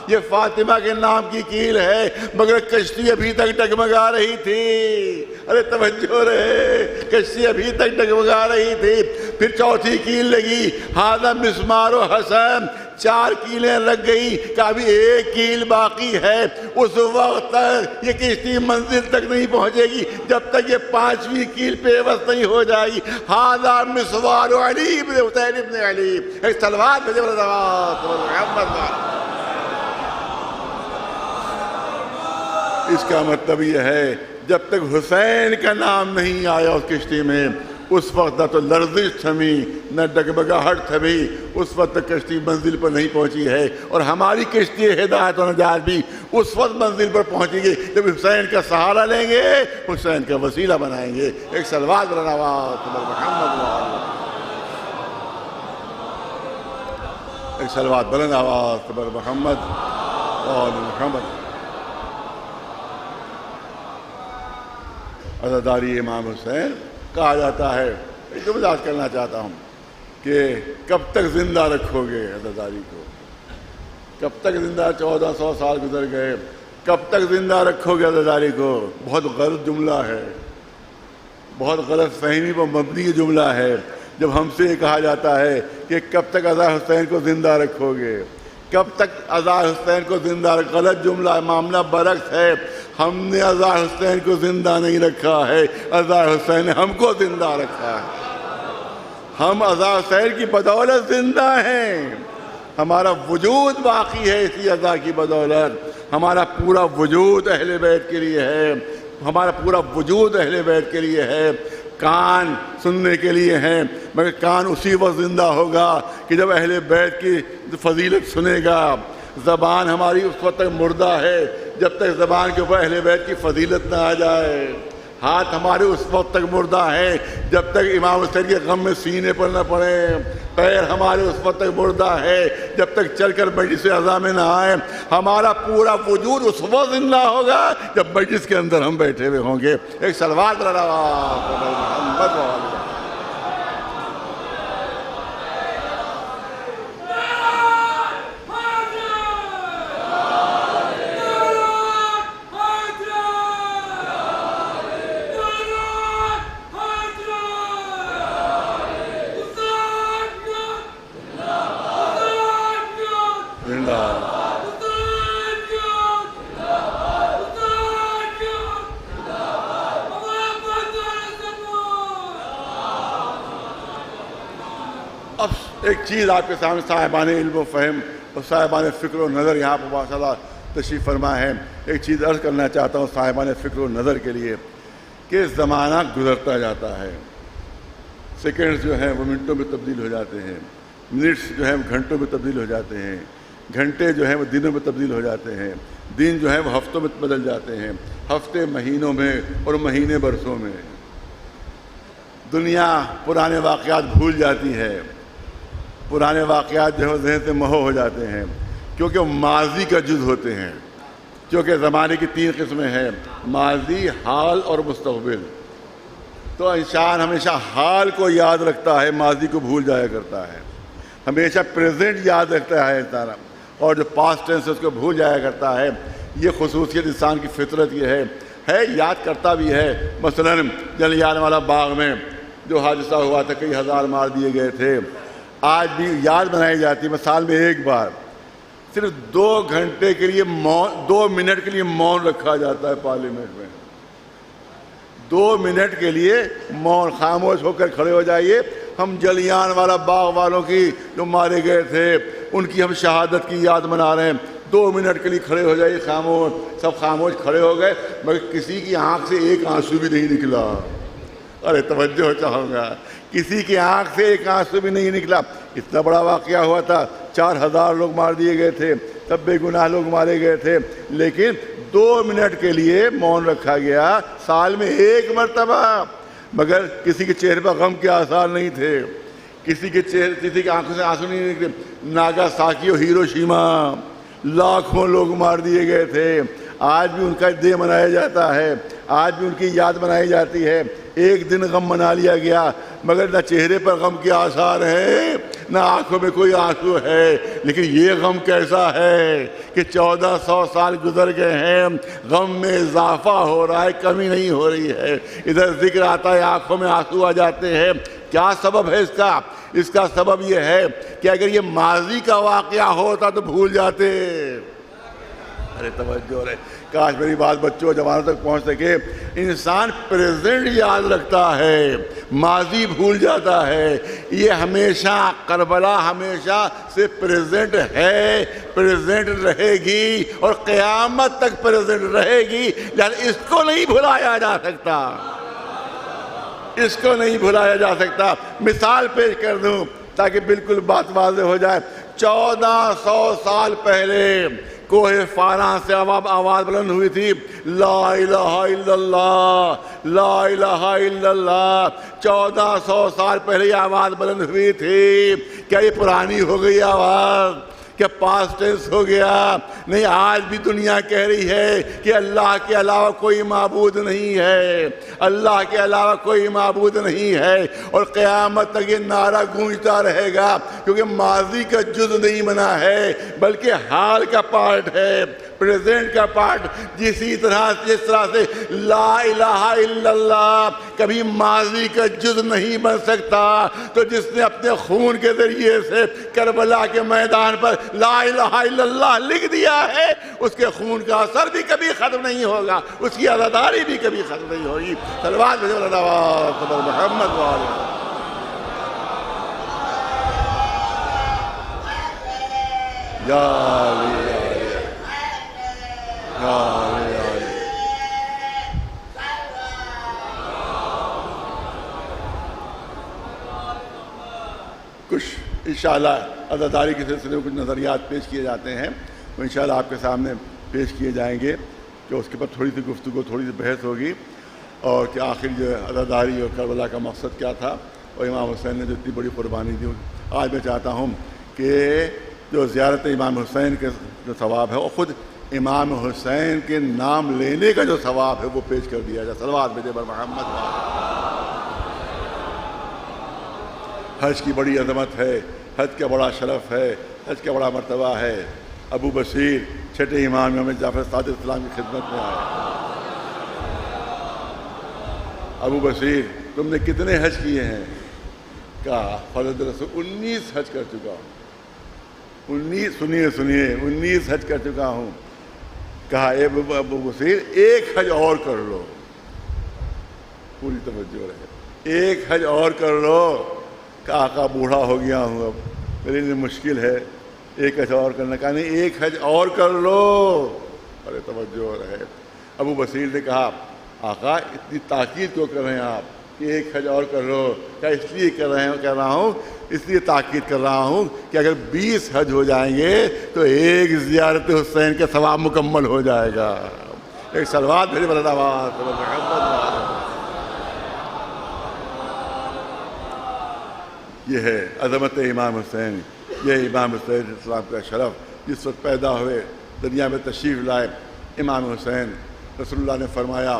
یہ فاطمہ کے نام کی کیل ہے. مگر کشتی ابھی تک ڈگمگا رہی تھی. ارے توجہ رہے، کشتی ابھی تک ڈگمگا رہی تھی. پھر چوتھی کیل لگی، ھذا مسمار حسن، 4 کیلیں لگ گئی کہ ابھی 1 کیل باقی ہے، اس وقت تک یہ کشتی منزل تک نہیں پہنچے گی جب تک یہ 5ویں کیل پیوست نہیں ہو جائے گی۔ ھذا مسوار علی بن حسین بن علی، ایک تلوار بھیجے اس کا مطلب یہ ہے جب تک حسین کا نام نہیں آیا اس کشتی میں، اس وقت نہ تو لرزش تھمی نہ ڈگمگاہٹ تھمی، اس وقت تک کشتی منزل پر نہیں پہنچی ہے۔ اور ہماری کشتی ہدایت و نجات بھی اس وقت منزل پر پہنچے گی جب حسین کا سہارا لیں گے، حسین کا وسیلہ بنائیں گے۔ ایک صلوات ایک صلوات بلند آواز تبر محمد اور محمد۔ عزاداری امام حسین کہا جاتا ہے، ایک وضاحت کرنا چاہتا ہوں کہ کب تک زندہ رکھو گے عزاداری کو؟ کب تک زندہ؟ 1400 سال گزر گئے، کب تک زندہ رکھو گے عزاداری کو؟ بہت غلط جملہ ہے، بہت غلط فہمی پر مبنی جملہ ہے جب ہم سے یہ کہا جاتا ہے کہ کب تک عزا حسین کو زندہ رکھو گے، کب تک عزا حسین کو زندہ رکھ۔ غلط جملہ ہے، معاملہ برعکس ہے۔ ہم نے عزا حسین کو زندہ نہیں رکھا ہے، عزا حسین نے ہم کو زندہ رکھا ہے۔ ہم عزا حسین کی بدولت زندہ ہیں، ہمارا وجود باقی ہے اسی عزا کی بدولت۔ ہمارا پورا وجود اہل بیت کے لیے ہے، ہمارا پورا وجود اہل بیت کے لیے ہے۔ کان سننے کے لیے ہیں، مگر کان اسی وقت زندہ ہوگا کہ جب اہل بیت کی فضیلت سنے گا۔ زبان ہماری اس وقت تک مردہ ہے جب تک زبان کے اوپر اہل بیت کی فضیلت نہ آ جائے۔ ہاتھ ہمارے اس وقت تک مردہ ہیں جب تک امام حسین کے غم میں سینے پر نہ پڑے۔ پیر ہمارے اس وقت تک مردہ ہے جب تک چل کر مجلس اعظم میں نہ آئے۔ ہمارا پورا وجود اس وقت زندہ ہوگا جب مجلس کے اندر ہم بیٹھے ہوئے ہوں گے۔ ایک صلوات محمد۔ اب ایک چیز آپ کے سامنے صاحبان علم و فہم اور صاحبان فکر و نظر یہاں پر ماشاء اللہ تشریف فرما ہے، ایک چیز عرض کرنا چاہتا ہوں صاحبان فکر و نظر کے لیے کہ زمانہ گزرتا جاتا ہے۔ سیکنڈز جو ہیں وہ منٹوں میں تبدیل ہو جاتے ہیں، منٹس جو ہیں وہ گھنٹوں میں تبدیل ہو جاتے ہیں، گھنٹے جو ہیں وہ دنوں میں تبدیل ہو جاتے ہیں، دن جو ہیں وہ ہفتوں میں بدل جاتے ہیں، ہفتے مہینوں میں اور مہینے برسوں میں۔ دنیا پرانے واقعات بھول جاتی ہے، پرانے واقعات جو ہے ذہن سے محو ہو جاتے ہیں کیونکہ وہ ماضی کا جز ہوتے ہیں۔ کیونکہ زمانے کی 3 قسمیں ہیں، ماضی، حال اور مستقبل۔ تو انسان ہمیشہ حال کو یاد رکھتا ہے، ماضی کو بھول جایا کرتا ہے۔ ہمیشہ پریزنٹ یاد رکھتا ہے انسان، اور جو پاسٹ ٹینس اس کو بھول جایا کرتا ہے۔ یہ خصوصیت انسان کی فطرت یہ ہے یاد کرتا بھی ہے۔ مثلا جلیانوالہ باغ میں جو حادثہ ہوا تھا، کئی ہزار مار دیے گئے تھے، آج بھی یاد بنائی جاتی ہے۔ سال میں ایک بار صرف 2 گھنٹے کے لیے 2 منٹ کے لیے مون رکھا جاتا ہے پارلیمنٹ میں۔ 2 منٹ کے لیے مون، خاموش ہو کر کھڑے ہو جائیے۔ ہم جلیانوالہ باغ والوں کی جو مارے گئے تھے ان کی ہم شہادت کی یاد منا رہے ہیں۔ 2 منٹ کے لیے کھڑے ہو جائیے، خاموش۔ سب خاموش کھڑے ہو گئے، مگر کسی کی آنکھ سے ایک آنسو بھی نہیں نکلا۔ ارے توجہ چاہوں گا، کسی کی آنکھ سے ایک آنسو بھی نہیں نکلا۔ اتنا بڑا واقعہ ہوا تھا، 4000 لوگ مار دیے گئے تھے، سب بے گناہ لوگ مارے گئے تھے، لیکن 2 منٹ کے لیے مون رکھا گیا، سال میں 1 مرتبہ۔ مگر کسی کے چہرے پر غم کے آثار نہیں تھے، کسی کی آنکھوں سے آنسو نہیں نکلے۔ ناگاساکی اور ہیروشیما لاکھوں لوگ مار دیے گئے تھے، آج بھی ان کا ڈے منایا جاتا ہے، آج بھی ان کی یاد منائی جاتی ہے۔ ایک دن غم منا لیا گیا، مگر نہ چہرے پر غم کے آثار ہیں، نہ آنکھوں میں کوئی آنسو ہے۔ لیکن یہ غم کیسا ہے کہ 1400 سال گزر گئے ہیں، غم میں اضافہ ہو رہا ہے، کمی نہیں ہو رہی ہے۔ ادھر ذکر آتا ہے، آنکھوں میں آنسو آ جاتے ہیں، کیا سبب ہے اس کا؟ اس کا سبب یہ ہے کہ اگر یہ ماضی کا واقعہ ہوتا تو بھول جاتے. ارے توجہ رہے، کاش میری بات بچوں جوانوں تک پہنچ سکے. انسان پریزنٹ یاد رکھتا ہے، ماضی بھول جاتا ہے. یہ ہمیشہ کربلا ہمیشہ سے پریزنٹ ہے، پریزنٹ رہے گی اور قیامت تک پریزنٹ رہے گی. لہذا اس کو نہیں بھلایا جا سکتا، اس کو نہیں بھلایا جا سکتا. مثال پیش کر دوں تاکہ بالکل بات واضح ہو جائے. 1400 سال پہلے کوہ فاراں سے آواز بلند ہوئی تھی، لا الہ الا اللہ، لا الہ الا اللہ. 1400 سال پہلے یہ آواز بلند ہوئی تھی. کیا یہ پرانی ہو گئی آواز؟ کیا پاسٹ ٹینس ہو گیا؟ نہیں، آج بھی دنیا کہہ رہی ہے کہ اللہ کے علاوہ کوئی معبود نہیں ہے، اللہ کے علاوہ کوئی معبود نہیں ہے. اور قیامت تک یہ نعرہ گونجتا رہے گا، کیونکہ ماضی کا جز نہیں بنا ہے بلکہ حال کا پارٹ ہے، پریزنٹ کا پارٹ. جس طرح سے لا الہ الا اللہ کبھی ماضی کا جز نہیں بن سکتا، تو جس نے اپنے خون کے ذریعے سے کربلا کے میدان پر لا الہ الا اللہ لکھ دیا ہے، اس کے خون کا اثر بھی کبھی ختم نہیں ہوگا، اس کی عزاداری بھی کبھی ختم نہیں ہوگی. صلوات بھیجو اللہ محمد وعلیہ. یا علی یا علی. کچھ انشاءاللہ عزاداری کے سلسلے میں کچھ نظریات پیش کیے جاتے ہیں، وہ انشاءاللہ آپ کے سامنے پیش کیے جائیں گے، کہ اس کے بعد تھوڑی سی گفتگو، تھوڑی سی بحث ہوگی، اور کہ آخر جو عزاداری اور کربلا کا مقصد کیا تھا، اور امام حسین نے جو اتنی بڑی قربانی دی. آج میں چاہتا ہوں کہ جو زیارت امام حسین کے جو ثواب ہے، وہ خود امام حسین کے نام لینے کا جو ثواب ہے وہ پیش کر دیا جائے. صلوات بھیجے بر محمد. حج کی بڑی عظمت ہے، حج کا بڑا شرف ہے، حج کا بڑا مرتبہ ہے. ابو بصیر چھٹے امام امام جعفر صادق اسلام کی خدمت میں آئے. ابو بصیر تم نے کتنے حج کیے ہیں؟ کہا حضرت رسول 19 حج کر چکا ہوں. 19 حج کر چکا ہوں. کہا اے ابو بصیر ایک حج اور کر لو. پوری توجہ رہے، ایک حج اور کر لو. کہا آقا بوڑھا ہو گیا ہوں، اب میرے لیے مشکل ہے ایک حج اور کرنا. کہا نہیں، ایک حج اور کر لو. ارے توجہ رہے. ابو بصیر نے کہا آقا اتنی تاکید کیوں کر رہے ہیں آپ کہ ایک حج اور کر لو؟ کیا اس لیے کر رہا ہوں اس لیے تاکید کر رہا ہوں کہ اگر 20 حج ہو جائیں گے تو ایک زیارت حسین کے ثواب مکمل ہو جائے گا. ایک صلوات بھیجے بلند آواز. یہ ہے عظمت امام حسین، یہ امام حسین اسلام کا شرف. جس وقت پیدا ہوئے، دنیا میں تشریف لائے امام حسین، رسول اللہ نے فرمایا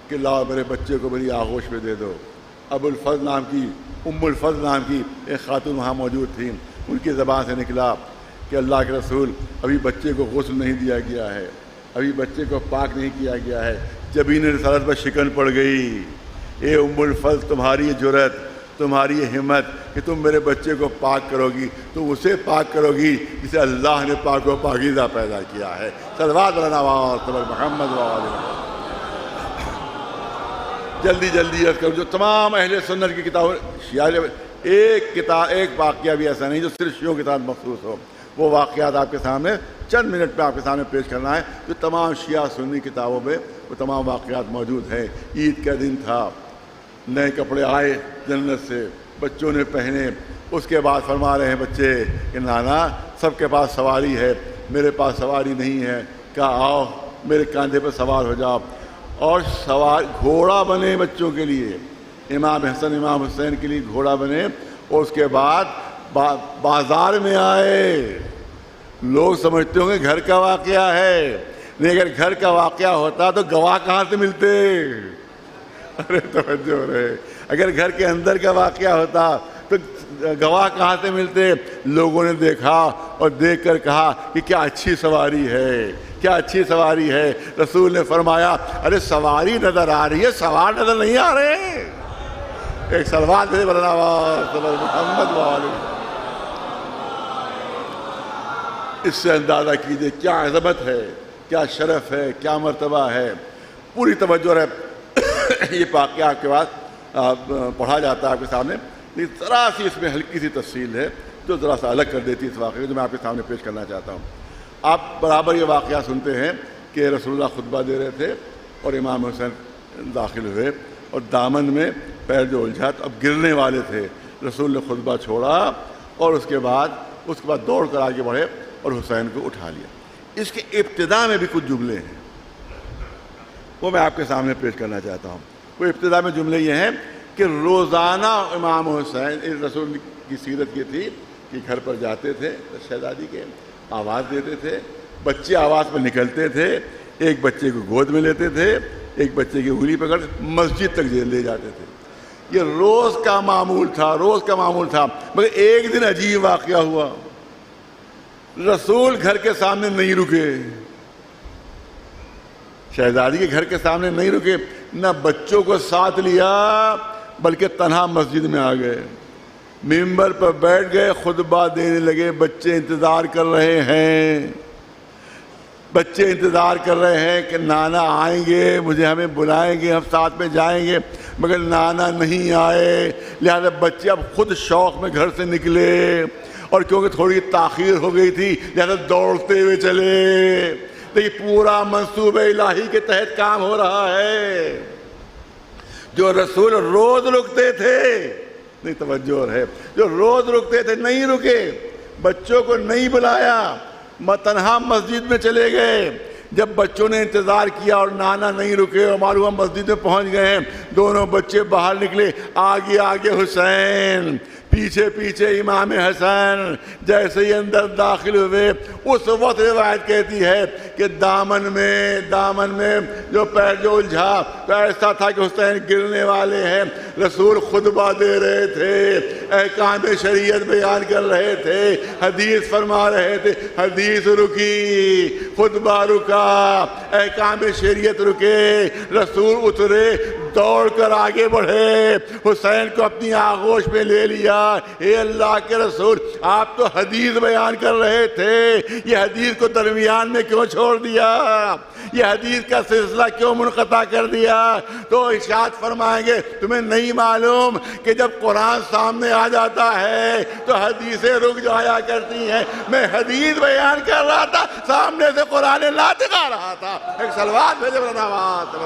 کہ لاؤ میرے بچے کو میری آغوش میں دے دو. ابو الفضل نام کی، ام الفضل نام کی ایک خاتون وہاں موجود تھیں. ان کی زبان سے نکلا کہ اللہ کے رسول ابھی بچے کو غسل نہیں دیا گیا ہے، ابھی بچے کو پاک نہیں کیا گیا ہے. جبین رسالت پر شکن پڑ گئی. اے ام الفضل، تمہاری یہ جرأت، تمہاری یہ ہمت کہ تم میرے بچے کو پاک کرو گی، تم اسے پاک کرو گی جسے اللہ نے پاک و پاکیزہ پیدا کیا ہے. صلوات علی محمد وعلیہ. جلدی عرض کروں، جو تمام اہل سنت کی کتابوں، شیعہ ایک واقعہ بھی ایسا نہیں جو صرف شیعوں کے ساتھ مخصوص ہو. وہ واقعات آپ کے سامنے چند منٹ پہ آپ کے سامنے پیش کرنا ہے جو تمام شیعہ سنی کتابوں میں وہ تمام واقعات موجود ہیں. عید کا دن تھا، نئے کپڑے آئے جنت سے، بچوں نے پہنے. اس کے بعد فرما رہے ہیں بچے کہ نانا سب کے پاس سواری ہے، میرے پاس سواری نہیں ہے. کہا آؤ میرے کاندھے پہ سوار ہو جاؤ. اور سوار گھوڑا بنے بچوں کے لیے، امام حسن امام حسین کے لیے گھوڑا بنے. اور اس کے بعد بازار میں آئے. لوگ سمجھتے ہوں گے گھر کا واقعہ ہے، نہیں، اگر گھر کا واقعہ ہوتا تو گواہ کہاں سے ملتے؟ ارے توجہ رہے. اگر گھر کے اندر کا واقعہ ہوتا تو گواہ کہاں سے ملتے؟ لوگوں نے دیکھا اور دیکھ کر کہا کہ کیا اچھی سواری ہے، کیا اچھی سواری ہے. رسول نے فرمایا ارے سواری نظر آ رہی ہے، سوار نظر نہیں آ رہے. ایک صلوات بھیجے محمد وآلہ۔ اس سے اندازہ کیجئے کیا عظمت ہے، کیا شرف ہے، کیا مرتبہ ہے۔ پوری توجہ ہے یہ واقعہ آپ کے بعد پڑھا جاتا ہے آپ کے سامنے، لیکن ذرا سی اس میں ہلکی سی تفصیل ہے جو ذرا سا الگ کر دیتی ہے اس واقعے کو، جو میں آپ کے سامنے پیش کرنا چاہتا ہوں۔ آپ برابر یہ واقعہ سنتے ہیں کہ رسول اللہ خطبہ دے رہے تھے اور امام حسین داخل ہوئے اور دامن میں پیر جو الجھا تو اب گرنے والے تھے۔ رسول نے خطبہ چھوڑا اور اس کے بعد دوڑ کر آگے بڑھے اور حسین کو اٹھا لیا۔ اس کے ابتدا میں بھی کچھ جملے ہیں، وہ میں آپ کے سامنے پیش کرنا چاہتا ہوں۔ وہ ابتدا میں جملے یہ ہیں کہ روزانہ امام حسین، رسول کی سیرت یہ تھی کہ گھر پر جاتے تھے شہزادی کے، آواز دیتے تھے، بچے آواز پر نکلتے تھے، ایک بچے کو گود میں لیتے تھے، ایک بچے کی انگلی پکڑ مسجد تک لے جاتے تھے۔ یہ روز کا معمول تھا، مگر ایک دن عجیب واقعہ ہوا، رسول گھر کے سامنے نہیں رکے، شہزادی کے گھر کے سامنے نہیں رکے، نہ بچوں کو ساتھ لیا بلکہ تنہا مسجد میں آ گئے، ممبر پر بیٹھ گئے، خطبہ دینے لگے۔ بچے انتظار کر رہے ہیں کہ نانا آئیں گے، ہمیں بلائیں گے، ہم ساتھ میں جائیں گے، مگر نانا نہیں آئے۔ لہذا بچے اب خود شوق میں گھر سے نکلے، اور کیونکہ تھوڑی تاخیر ہو گئی تھی لہذا دوڑتے ہوئے چلے۔ لیکن پورا منصوبہ الہی کے تحت کام ہو رہا ہے۔ جو رسول روز رکتے تھے، نہیں توجہ ہے، جو روز رکتے تھے نہیں رکے، بچوں کو نہیں بلایا، تنہا مسجد میں چلے گئے۔ جب بچوں نے انتظار کیا اور نانا نہیں رکے اور معلوم مسجد میں پہنچ گئے ہیں، دونوں بچے باہر نکلے، آگے آگے حسین، پیچھے پیچھے امام حسن۔ جیسے ہی اندر داخل ہوئے، اس وقت روایت کہتی ہے کہ دامن میں جو پیر جو الجھا تو ایسا تھا کہ حسین گرنے والے ہیں۔ رسول خطبہ دے رہے تھے، احکام شریعت بیان کر رہے تھے، حدیث فرما رہے تھے، حدیث رکی، خطبہ رکا، احکام شریعت رکے، رسول اترے، دوڑ کر آگے بڑھے، حسین کو اپنی آغوش میں لے لیا۔ اے اللہ کے رسول، آپ تو حدیث بیان کر رہے تھے، یہ حدیث کو درمیان میں کیوں چھوڑ دیا؟ یہ حدیث کا سلسلہ کیوں منقطع کر دیا؟ تو ارشاد فرمائیں گے تمہیں نہیں معلوم کہ جب قرآن سامنے آ جاتا ہے تو حدیثیں رک جایا کرتی ہیں۔ میں حدیث بیان کر رہا تھا، سامنے سے قرآن ناطق آ رہا تھا۔ ایک صلوات بھیجے محمد۔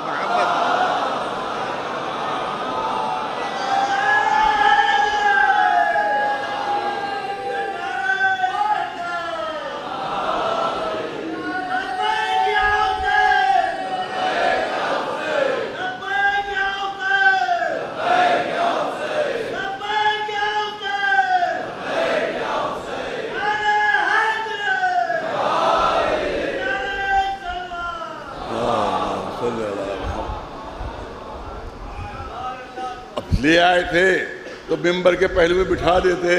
لے آئے تھے تو ممبر کے پہلو میں بٹھا دیتے،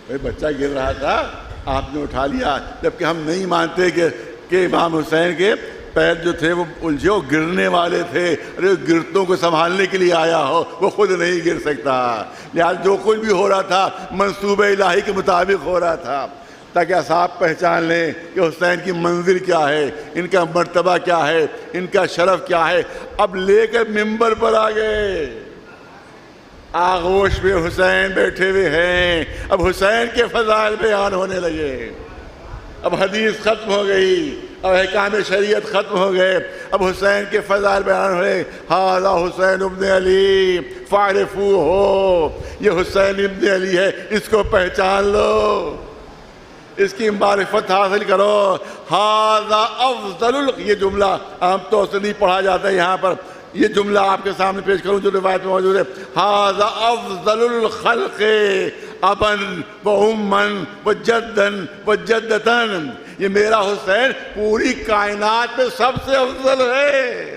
بھائی بچہ گر رہا تھا آپ نے اٹھا لیا، جبکہ ہم نہیں مانتے کہ امام حسین کے پیر جو تھے وہ الجھے، وہ گرنے والے تھے۔ ارے گرتوں کو سنبھالنے کے لیے آیا ہو، وہ خود نہیں گر سکتا۔ لہٰذا جو کچھ بھی ہو رہا تھا منصوبہ الہی کے مطابق ہو رہا تھا، تاکہ اصحاب پہچان لیں کہ حسین کی منزل کیا ہے، ان کا مرتبہ کیا ہے، ان کا شرف کیا ہے۔ اب لے کر ممبر پر آ گئے، آغوش میں حسین بیٹھے ہوئے ہیں، اب حسین کے فضائل بیان ہونے لگے۔ اب حدیث ختم ہو گئی، اب احکام شریعت ختم ہو گئے، اب حسین کے فضائل بیان ہوئے۔ ھذا حسین ابن علی فاعرفوہ، یہ حسین ابن علی ہے، اس کو پہچان لو، اس کی معرفت حاصل کرو۔ ھذا افضل، یہ جملہ عام طور سے نہیں پڑھا جاتا ہے، یہاں پر یہ جملہ آپ کے سامنے پیش کروں جو روایت میں موجود ہے۔ ھذا افضل الخلق ابا و اما و جدا و جدتن، یہ میرا حسین پوری کائنات میں سب سے افضل ہے۔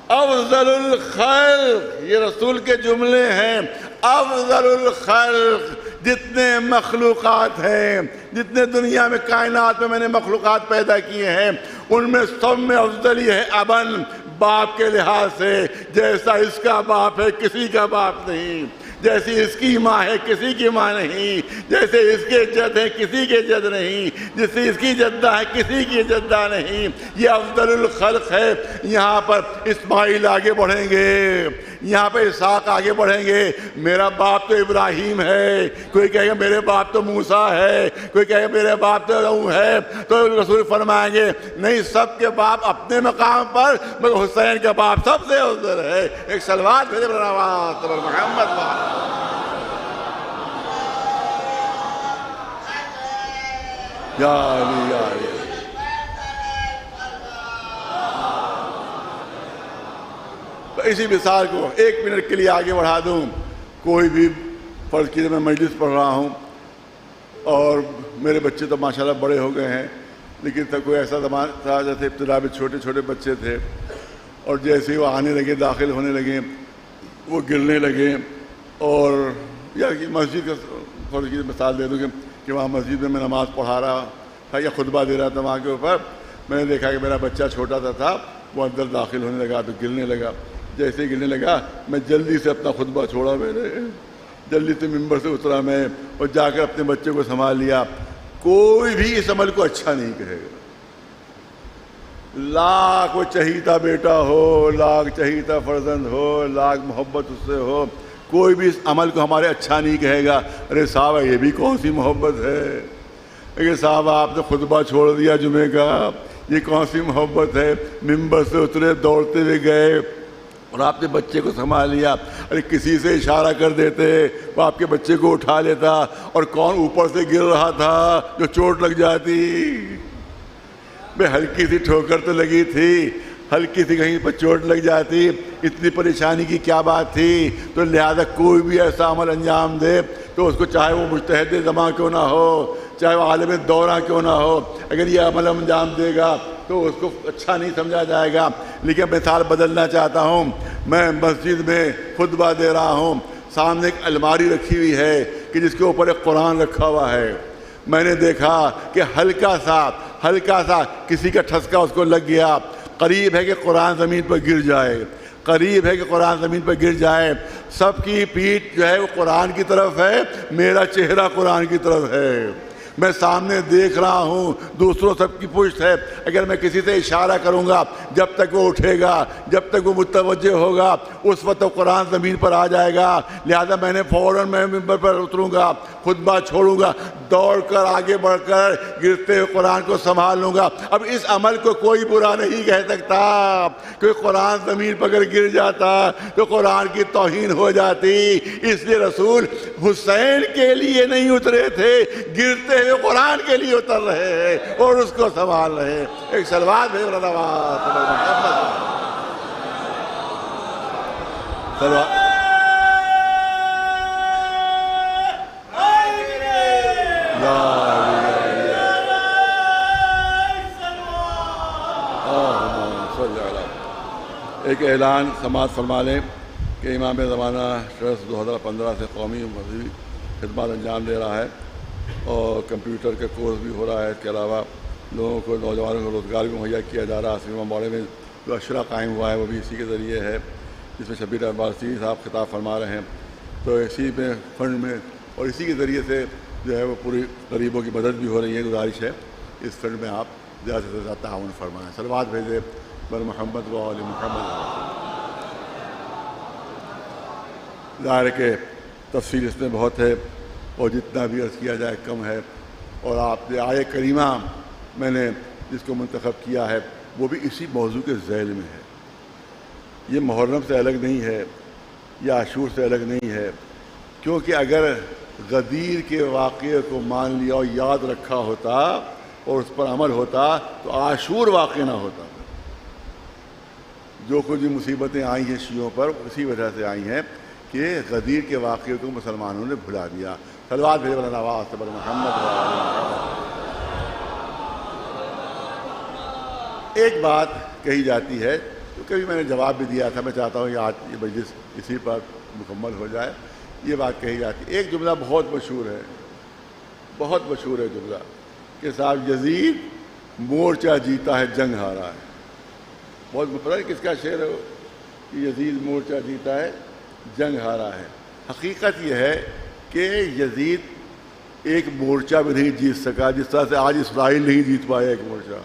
افضل الخلق، یہ رسول کے جملے ہیں۔ افضل الخلق، جتنے مخلوقات ہیں، جتنے دنیا میں کائنات میں میں نے مخلوقات پیدا کیے ہیں، ان میں سب میں افضل یہ ہے ابن، باپ کے لحاظ سے جیسا اس کا باپ ہے کسی کا باپ نہیں، جیسی اس کی ماں ہے کسی کی ماں نہیں، جیسے اس کے جد ہے کسی کے جد نہیں، جیسے اس کی جدہ ہے کسی کی جدہ نہیں، یہ افضل الخلق ہے۔ یہاں پر اسماعیل آگے بڑھیں گے، یہاں پہ اسحاق آگے بڑھیں گے، میرا باپ تو ابراہیم ہے، کوئی کہے گا میرے باپ تو موسیٰ ہے، کوئی کہے گا میرے باپ تو نوح ہے، تو رسول فرمائیں گے نہیں، سب کے باپ اپنے مقام پر، مگر حسین کا باپ سب سے افضل ہے۔ ایک صلوات بھیجے محمد یا علی یا علی۔ اسی مثال کو 1 منٹ کے لیے آگے بڑھا دوں، کوئی بھی فرض کیجیے میں مجلس پڑھ رہا ہوں اور میرے بچے تو ماشاءاللہ بڑے ہو گئے ہیں، لیکن تب کوئی ایسا زمانہ تھا جیسے ابتدا میں چھوٹے چھوٹے بچے تھے، اور جیسے ہی وہ آنے لگے داخل ہونے لگے وہ گرنے لگے، اور یا کہ مسجد کا فرض کیجیے مثال دے دوں کہ وہاں مسجد میں نماز پڑھا رہا تھا یا خطبہ دے رہا تھا وہاں کے اوپر، میں نے دیکھا کہ میرا بچہ چھوٹا سا تھا، وہ اندر داخل ہونے لگا تو گرنے لگا، جیسے ہی گرنے لگا میں جلدی سے اپنا خطبہ چھوڑا، میں نے جلدی سے ممبر سے اترا میں اور جا کر اپنے بچے کو سنبھال لیا۔ کوئی بھی اس عمل کو اچھا نہیں کہے گا، لاکھ وہ چہیتا بیٹا ہو، لاکھ چہیتا فرزند ہو، لاکھ محبت اس سے ہو، کوئی بھی اس عمل کو ہمارے اچھا نہیں کہے گا۔ ارے صاحب یہ بھی کون سی محبت ہے کہ صاحب آپ نے خطبہ چھوڑ دیا جمعے کا، یہ کون سی محبت ہے؟ ممبر سے اترے دوڑتے ہوئے گئے اور آپ نے بچے کو سنبھال لیا۔ ارے کسی سے اشارہ کر دیتے وہ آپ کے بچے کو اٹھا لیتا، اور کون اوپر سے گر رہا تھا جو چوٹ لگ جاتی، بے ہلکی سی ٹھوکر تو لگی تھی، ہلکی سی کہیں پر چوٹ لگ جاتی، اتنی پریشانی کی کیا بات تھی؟ تو لہذا کوئی بھی ایسا عمل انجام دے تو اس کو چاہے وہ مجتہد زماں کیوں نہ ہو، چاہے وہ عالم دورہ کیوں نہ ہو، اگر یہ عمل انجام دے گا تو اس کو اچھا نہیں سمجھا جائے گا۔ لیکن مثال بدلنا چاہتا ہوں، میں مسجد میں خطبہ دے رہا ہوں، سامنے ایک الماری رکھی ہوئی ہے کہ جس کے اوپر ایک قرآن رکھا ہوا ہے، میں نے دیکھا کہ ہلکا سا کسی کا ٹھسکا اس کو لگ گیا، قریب ہے کہ قرآن زمین پر گر جائے، قریب ہے کہ قرآن زمین پر گر جائے، سب کی پیٹھ جو ہے وہ قرآن کی طرف ہے، میرا چہرہ قرآن کی طرف ہے، میں سامنے دیکھ رہا ہوں، دوسروں سب کی پشت ہے، اگر میں کسی سے اشارہ کروں گا جب تک وہ اٹھے گا، جب تک وہ متوجہ ہوگا، اس وقت قرآن زمین پر آ جائے گا، لہذا میں نے فوراً میں ممبر پر اتروں گا، خطبہ چھوڑوں گا، دوڑ کر آگے بڑھ کر گرتے ہوئے قرآن کو سنبھال لوں گا۔ اب اس عمل کو کوئی برا نہیں کہہ سکتا، کہ قرآن زمین پر اگر گر جاتا تو قرآن کی توہین ہو جاتی، اس لیے رسول حسین کے لیے نہیں اترے تھے، گرتے ہوئے قرآن کے لیے اتر رہے ہیں اور اس کو سنبھال رہے ہیں۔ ایک صلوات بھیج ایک اعلان سماعت فرما لیں کہ امام زمانہ ٹرسٹ 2015 سے قومی و مذہبی خدمات انجام دے رہا ہے، اور کمپیوٹر کا کورس بھی ہو رہا ہے، اس کے علاوہ لوگوں کو، نوجوانوں کو روزگار بھی مہیا کیا جا رہا ہے۔ سنیما باڑے میں جو اشرا قائم ہوا ہے وہ بھی اسی کے ذریعے ہے، جس میں شبیر عباسی صاحب خطاب فرما رہے ہیں، تو اسی میں فنڈ میں اور اسی کے ذریعے سے جو ہے وہ پوری غریبوں کی مدد بھی ہو رہی ہے۔ گزارش ہے اس فنڈ میں آپ زیادہ سے زیادہ تعاون فرمائیں۔ صلوات بھیجے بر محمد و آل محمد۔ ظاہر ہے کہ تفصیل اس میں بہت ہے اور جتنا بھی عرض کیا جائے کم ہے، اور آپ نے آیہ کریمہ میں نے جس کو منتخب کیا ہے وہ بھی اسی موضوع کے ذیل میں ہے۔ یہ محرم سے الگ نہیں ہے یا عاشور سے الگ نہیں ہے، کیونکہ اگر غدیر کے واقعے کو مان لیا اور یاد رکھا ہوتا اور اس پر عمل ہوتا تو عاشور واقع نہ ہوتا۔ جو کچھ بھی مصیبتیں آئی ہیں شیعوں پر اسی وجہ سے آئی ہیں کہ غدیر کے واقعے کو مسلمانوں نے بھلا دیا۔ صلوات بھیجے بر نواز بر محمد۔ ایک بات کہی جاتی ہے تو کبھی میں نے جواب بھی دیا تھا، میں چاہتا ہوں کہ آج یہ مجلس اسی پر مکمل ہو جائے۔ یہ بات کہی جاتی ہے، ایک جملہ بہت مشہور ہے، بہت مشہور ہے جملہ کہ صاحب یزید مورچہ جیتا ہے جنگ ہارا ہے۔ بہت پتہ ہے کس کا شعر ہے وہ کہ یزید مورچہ جیتا ہے جنگ ہارا ہے. حقیقت یہ ہے کہ یزید ایک مورچہ بھی نہیں جیت سکا جس طرح سے آج اسرائیل نہیں جیت پایا ایک مورچہ.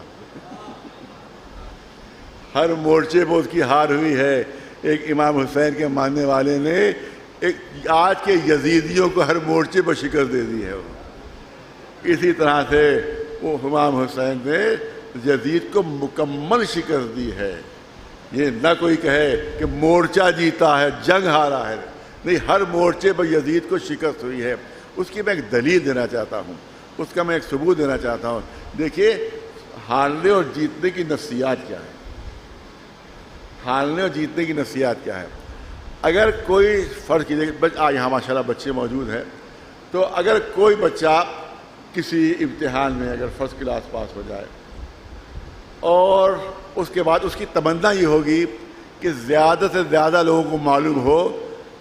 ہر مورچے پہ اس کی ہار ہوئی ہے. ایک امام حسین کے ماننے والے نے ایک آج کے یزیدیوں کو ہر مورچے پر شکست دے دی ہے. اسی طرح سے وہ امام حسین نے یزید کو مکمل شکست دی ہے. یہ نہ کوئی کہے کہ مورچہ جیتا ہے جنگ ہارا ہے, نہیں, ہر مورچے پر یزید کو شکست ہوئی ہے. اس کی میں ایک دلیل دینا چاہتا ہوں, اس کا میں ایک ثبوت دینا چاہتا ہوں. دیکھیے ہارنے اور جیتنے کی نفسیات کیا ہے. ہارنے اور جیتنے کی نفسیات کیا ہے. اگر کوئی فرض کیجیے یہاں ماشاءاللہ بچے موجود ہیں, تو اگر کوئی بچہ کسی امتحان میں اگر فرسٹ کلاس پاس ہو جائے اور اس کے بعد اس کی تمنا یہ ہوگی کہ زیادہ سے زیادہ لوگوں کو معلوم ہو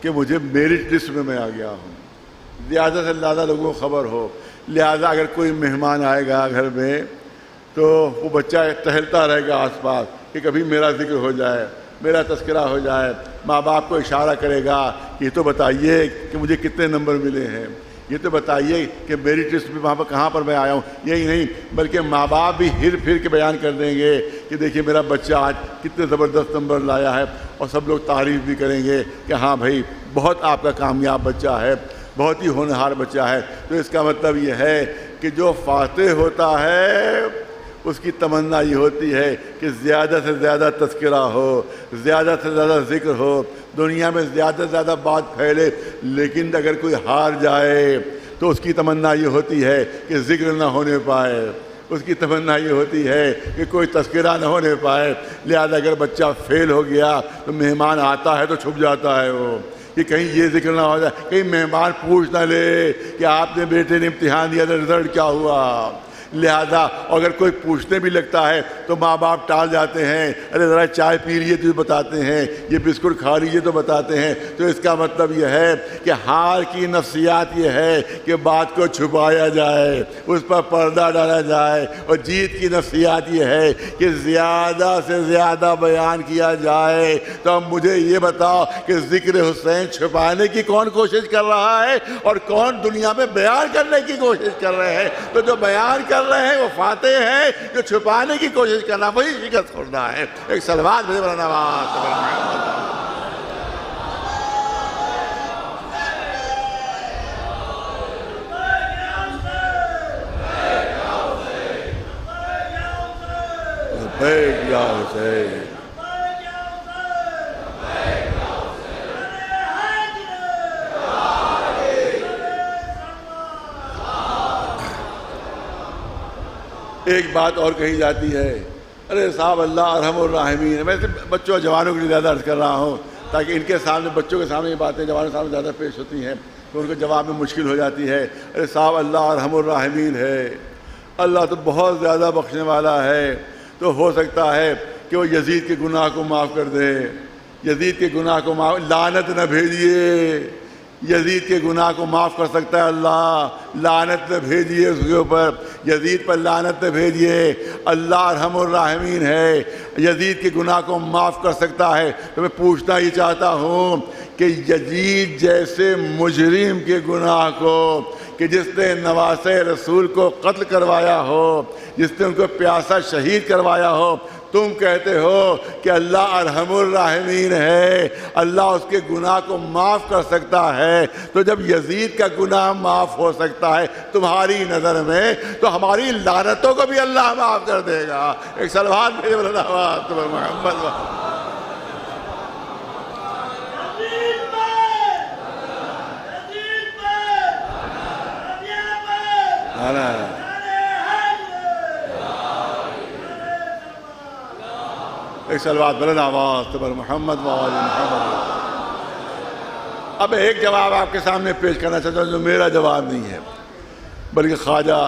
کہ مجھے میرٹ لسٹ میں آ گیا ہوں, زیادہ سے زیادہ لوگوں کو خبر ہو. لہذا اگر کوئی مہمان آئے گا گھر میں تو وہ بچہ ٹہلتا رہے گا آس پاس کہ کبھی میرا ذکر ہو جائے, میرا تذکرہ ہو جائے. ماں باپ کو اشارہ کرے گا کہ یہ تو بتائیے کہ مجھے کتنے نمبر ملے ہیں, یہ تو بتائیے کہ میری ٹیسٹ میں وہاں پر کہاں پر میں آیا ہوں. یہی نہیں بلکہ ماں باپ بھی ہر پھر کے بیان کر دیں گے کہ دیکھیے میرا بچہ آج کتنے زبردست نمبر لایا ہے, اور سب لوگ تعریف بھی کریں گے کہ ہاں بھائی بہت آپ کا کامیاب بچہ ہے, بہت ہی ہونہار بچہ ہے. تو اس کا مطلب یہ ہے کہ جو فاتح ہوتا ہے اس کی تمنا یہ ہوتی ہے کہ زیادہ سے زیادہ تذکرہ ہو, زیادہ سے زیادہ ذکر ہو, دنیا میں زیادہ سے زیادہ بات پھیلے. لیکن اگر کوئی ہار جائے تو اس کی تمنا یہ ہوتی ہے کہ ذکر نہ ہونے پائے, اس کی تمنا یہ ہوتی ہے کہ کوئی تذکرہ نہ ہونے پائے. لہذا اگر بچہ فیل ہو گیا تو مہمان آتا ہے تو چھپ جاتا ہے وہ کہ کہیں یہ ذکر نہ ہو جائے, کہیں مہمان پوچھ نہ لے کہ آپ نے بیٹے نے امتحان دیا تھا رزلٹ کیا ہوا. لہذا اگر کوئی پوچھنے بھی لگتا ہے تو ماں باپ ٹال جاتے ہیں, ارے ذرا چائے پی لیجیے تو بتاتے ہیں, یہ بسکٹ کھا لیجیے تو بتاتے ہیں. تو اس کا مطلب یہ ہے کہ ہار کی نفسیات یہ ہے کہ بات کو چھپایا جائے, اس پر پردہ ڈالا جائے, اور جیت کی نفسیات یہ ہے کہ زیادہ سے زیادہ بیان کیا جائے. تو اب مجھے یہ بتاؤ کہ ذکر حسین چھپانے کی کون کوشش کر رہا ہے اور کون دنیا میں بیان کرنے کی کوشش کر رہے ہیں. تو جو بیان کر رہے ہیں وہ فاتح ہیں, جو چھپانے کی کوشش کرنا وہی شکست خوردہ ہے. ایک صلوات بھیجے مولانا یا حسین. ایک بات اور کہی جاتی ہے, ارے صاحب اللہ ارحم الراحمین ہے. میں بچوں اور جوانوں کے لیے زیادہ عرض کر رہا ہوں تاکہ ان کے سامنے, بچوں کے سامنے یہ باتیں جوانوں کے سامنے زیادہ پیش ہوتی ہیں تو ان کو جواب میں مشکل ہو جاتی ہے. ارے صاحب اللہ ارحم الراحمین ہے, اللہ تو بہت زیادہ بخشنے والا ہے. تو ہو سکتا ہے کہ وہ یزید کے گناہ کو معاف کر دے, یزید کے گناہ کو معاف, لعنت نہ بھیجیے, یزید کے گناہ کو معاف کر سکتا ہے اللہ, لعنت نہ بھیجیے اس کے اوپر, یزید پر لعنت نہ بھیجیے. اللہ ارحم الراحمین ہے, یزید کے گناہ کو معاف کر سکتا ہے. تو میں پوچھنا ہی چاہتا ہوں کہ یزید جیسے مجرم کے گناہ کو, کہ جس نے نواسے رسول کو قتل کروایا ہو, جس نے ان کو پیاسا شہید کروایا ہو, تم کہتے ہو کہ اللہ ارحم الراحمین ہے, اللہ اس کے گناہ کو معاف کر سکتا ہے. تو جب یزید کا گناہ معاف ہو سکتا ہے تمہاری نظر میں, تو ہماری لعنتوں کو بھی اللہ معاف کر دے گا. ایک صلوات بھیجے محمد. ایک صلوات بلند آواز پر محمد وآل محمد. اب ایک جواب آپ کے سامنے پیش کرنا چاہتا ہوں جو میرا جواب نہیں ہے بلکہ خواجہ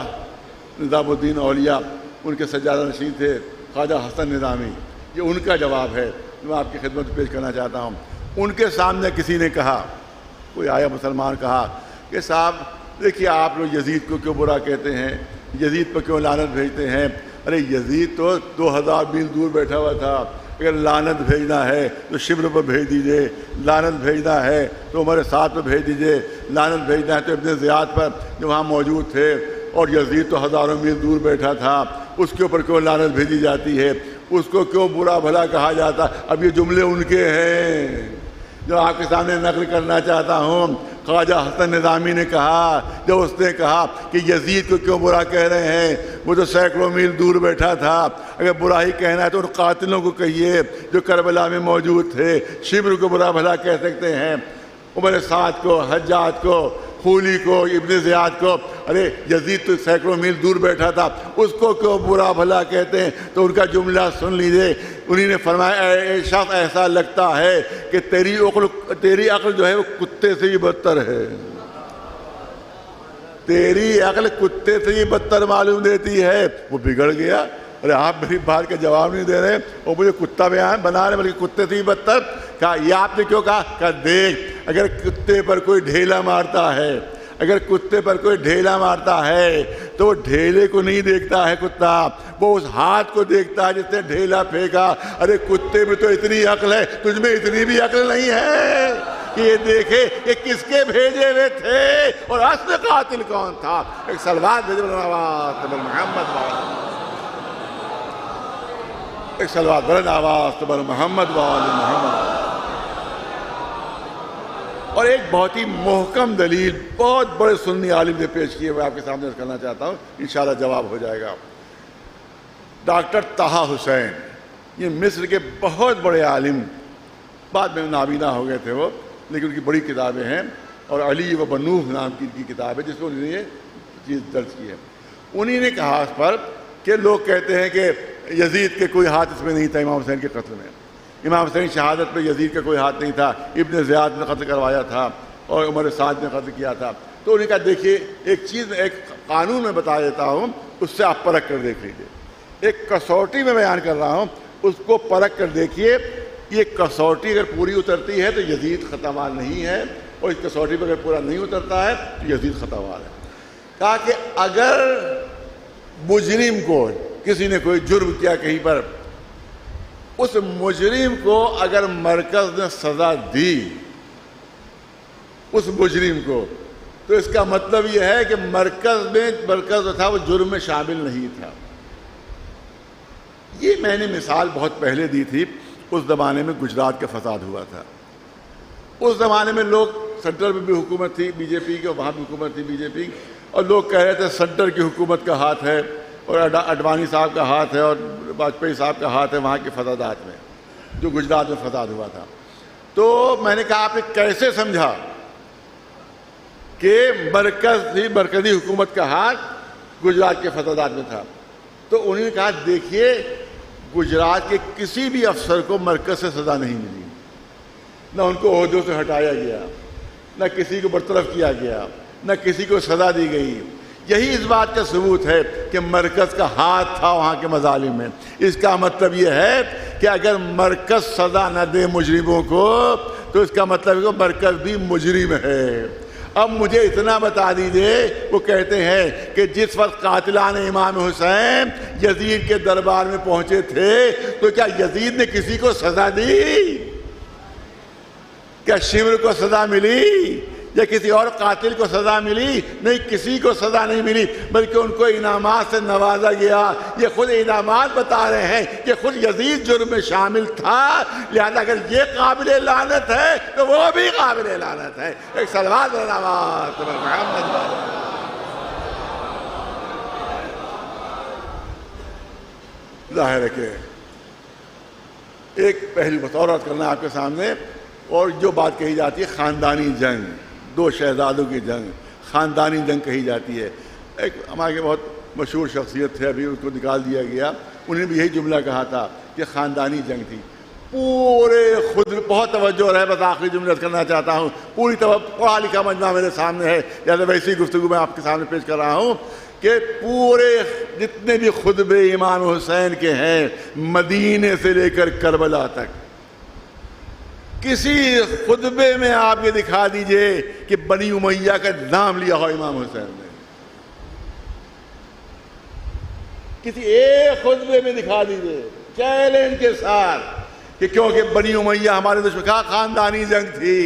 نظام الدین اولیاء, ان کے سجادہ نشین تھے خواجہ حسن نظامی, یہ ان کا جواب ہے جو میں آپ کی خدمت میں پیش کرنا چاہتا ہوں. ان کے سامنے کسی نے کہا, کوئی آیا مسلمان کہا کہ صاحب دیکھیے آپ لوگ یزید کو کیوں برا کہتے ہیں, یزید پر کیوں لعنت بھیجتے ہیں. ارے یزید تو 2000 میل دور بیٹھا ہوا تھا, اگر لعنت بھیجنا ہے تو شبر پر بھیج دیجئے، لعنت بھیجنا ہے تو عمر سعد پر بھیج دیجئے، لعنت بھیجنا ہے تو ابن زیاد پر جو وہاں موجود تھے، اور یزید تو ہزاروں میل دور بیٹھا تھا، اس کے اوپر کیوں لعنت بھیجی جاتی ہے، اس کو کیوں برا بھلا کہا جاتا؟ اب یہ جملے ان کے ہیں جو آپ کے سامنے نقل کرنا چاہتا ہوں۔ خواجہ حسن نظامی نے کہا، جب اس نے کہا کہ یزید کو کیوں برا کہہ رہے ہیں، وہ تو سینکڑوں میل دور بیٹھا تھا، اگر برا ہی کہنا ہے تو ان قاتلوں کو کہیے جو کربلا میں موجود تھے، شبر کو برا بھلا کہہ سکتے ہیں، عمر سعد کو، حجاج کو، خولی کو، ابن زیاد کو، ارے یزید تو سینکڑوں میل دور بیٹھا تھا، اس کو کیوں برا بھلا کہتے ہیں؟ تو ان کا جملہ سن لیجئے، انہی نے فرمایا اے شخص ایسا لگتا ہے کہ تیری عقل جو ہے وہ کتے سے ہی بدتر ہے، تیری عقل کتے سے ہی بدتر معلوم دیتی ہے۔ وہ بگڑ گیا، ارے آپ میری بات کا جواب نہیں دے رہے اور مجھے کتا بنا رہے بلکہ کتے سے ہی بدتر۔ کہا یہ آپ نے کیوں کہا؟ کہا دیکھ، اگر کتے پر کوئی ڈھیلا مارتا ہے، اگر کتے پر کوئی ڈھیلا مارتا ہے تو وہ ڈھیلے کو نہیں دیکھتا ہے کتا، وہ اس ہاتھ کو دیکھتا ہے جس نے ڈھیلا پھینکا۔ ارے کتے میں تو اتنی عقل ہے، تجھ میں اتنی بھی عقل نہیں ہے کہ یہ دیکھے کہ کس کے بھیجے ہوئے تھے اور اصل قاتل کون تھا۔ ایک سلوات بھیجو محمد، ایک سلوات بلند آواز تبر محمد وآل محمد۔ اور ایک بہت ہی محکم دلیل بہت بڑے سنی عالم نے پیش کی ہے، میں آپ کے سامنے کرنا چاہتا ہوں، انشاءاللہ جواب ہو جائے گا۔ ڈاکٹر طہ حسین، یہ مصر کے بہت بڑے عالم، بعد میں نابینا ہو گئے تھے وہ، لیکن ان کی بڑی کتابیں ہیں، اور علی و بنوح نام کی ان کی کتاب ہے جس میں انہوں نے یہ چیز درج کی ہے۔ انہی نے کہا اس پر کہ لوگ کہتے ہیں کہ یزید کے کوئی ہاتھ اس میں نہیں تھا امام حسین کے قتل میں، امام حسین شہادت میں یزید کا کوئی ہاتھ نہیں تھا، ابن زیاد نے قتل کروایا تھا اور عمر سعد نے قتل کیا تھا۔ تو انہوں نے کہا دیکھیے ایک چیز، ایک قانون میں بتا دیتا ہوں، اس سے آپ پرکھ کر دیکھ لیجیے، ایک کسوٹی میں بیان کر رہا ہوں، اس کو پرکھ کر دیکھیے، یہ کسوٹی اگر پوری اترتی ہے تو یزید خطا مال نہیں ہے، اور اس کسوٹی پہ اگر پورا نہیں اترتا ہے تو یزید خطا مال ہے۔ کہا کہ اگر مجرم کو کسی نے کوئی جرم کیا کہیں پر، اس مجرم کو اگر مرکز نے سزا دی اس مجرم کو، تو اس کا مطلب یہ ہے کہ مرکز تھا وہ جرم میں شامل نہیں تھا۔ یہ میں نے مثال بہت پہلے دی تھی، اس زمانے میں گجرات کا فساد ہوا تھا، اس زمانے میں لوگ، سینٹرل میں بھی حکومت تھی بی جے پی کی اور وہاں بھی حکومت تھی بی جے پی، اور لوگ کہہ رہے تھے سینٹر کی حکومت کا ہاتھ ہے اور اڈوانی صاحب کا ہاتھ ہے اور واجپئی صاحب کا ہاتھ ہے وہاں کے فسادات میں، جو گجرات میں فساد ہوا تھا۔ تو میں نے کہا آپ نے کیسے سمجھا کہ مرکزی حکومت کا ہاتھ گجرات کے فسادات میں تھا؟ تو انہوں نے کہا دیکھیے گجرات کے کسی بھی افسر کو مرکز سے سزا نہیں ملی، نہ ان کو عہدوں سے ہٹایا گیا، نہ کسی کو برطرف کیا گیا، نہ کسی کو سزا دی گئی۔ یہی اس بات کا ثبوت ہے کہ مرکز کا ہاتھ تھا وہاں کے مظالم میں۔ اس کا مطلب یہ ہے کہ اگر مرکز سزا نہ دے مجرموں کو تو اس کا مطلب ہے کہ مرکز بھی مجرم ہے۔ اب مجھے اتنا بتا دیجئے، وہ کہتے ہیں کہ جس وقت قاتلان امام حسین یزید کے دربار میں پہنچے تھے تو کیا یزید نے کسی کو سزا دی؟ کیا شمر کو سزا ملی یا کسی اور قاتل کو سزا ملی؟ نہیں، کسی کو سزا نہیں ملی، بلکہ ان کو انعامات سے نوازا گیا۔ یہ خود انعامات بتا رہے ہیں کہ خود یزید جرم میں شامل تھا، لہذا اگر یہ قابل لعنت ہے تو وہ بھی قابل لعنت ہے۔ ایک صلوات محمد۔ ظاہر ہے کہ ایک پہلی بطورت کرنا آپ کے سامنے، اور جو بات کہی جاتی ہے خاندانی جنگ، دو شہزادوں کی جنگ، خاندانی جنگ کہی جاتی ہے۔ ایک ہمارے بہت مشہور شخصیت تھے، ابھی اس کو نکال دیا گیا، انہوں نے بھی یہی جملہ کہا تھا کہ خاندانی جنگ تھی۔ پورے خود بہت توجہ رہے، بس آخری جملہ کرنا چاہتا ہوں، پوری پڑھا لکھا مجمع میرے سامنے ہے، لہٰذا ویسی گفتگو میں آپ کے سامنے پیش کر رہا ہوں کہ پورے جتنے بھی خطبے امام حسین کے ہیں مدینے سے لے کر کربلا تک، کسی خطبے میں آپ یہ دکھا دیجئے کہ بنی امیہ کا نام لیا ہو امام حسین نے، کسی ایک خطبے میں دکھا دیجئے چیلنج کے ساتھ کہ کیونکہ بنی امیہ ہمارے دشمن کا خاندانی جنگ تھی،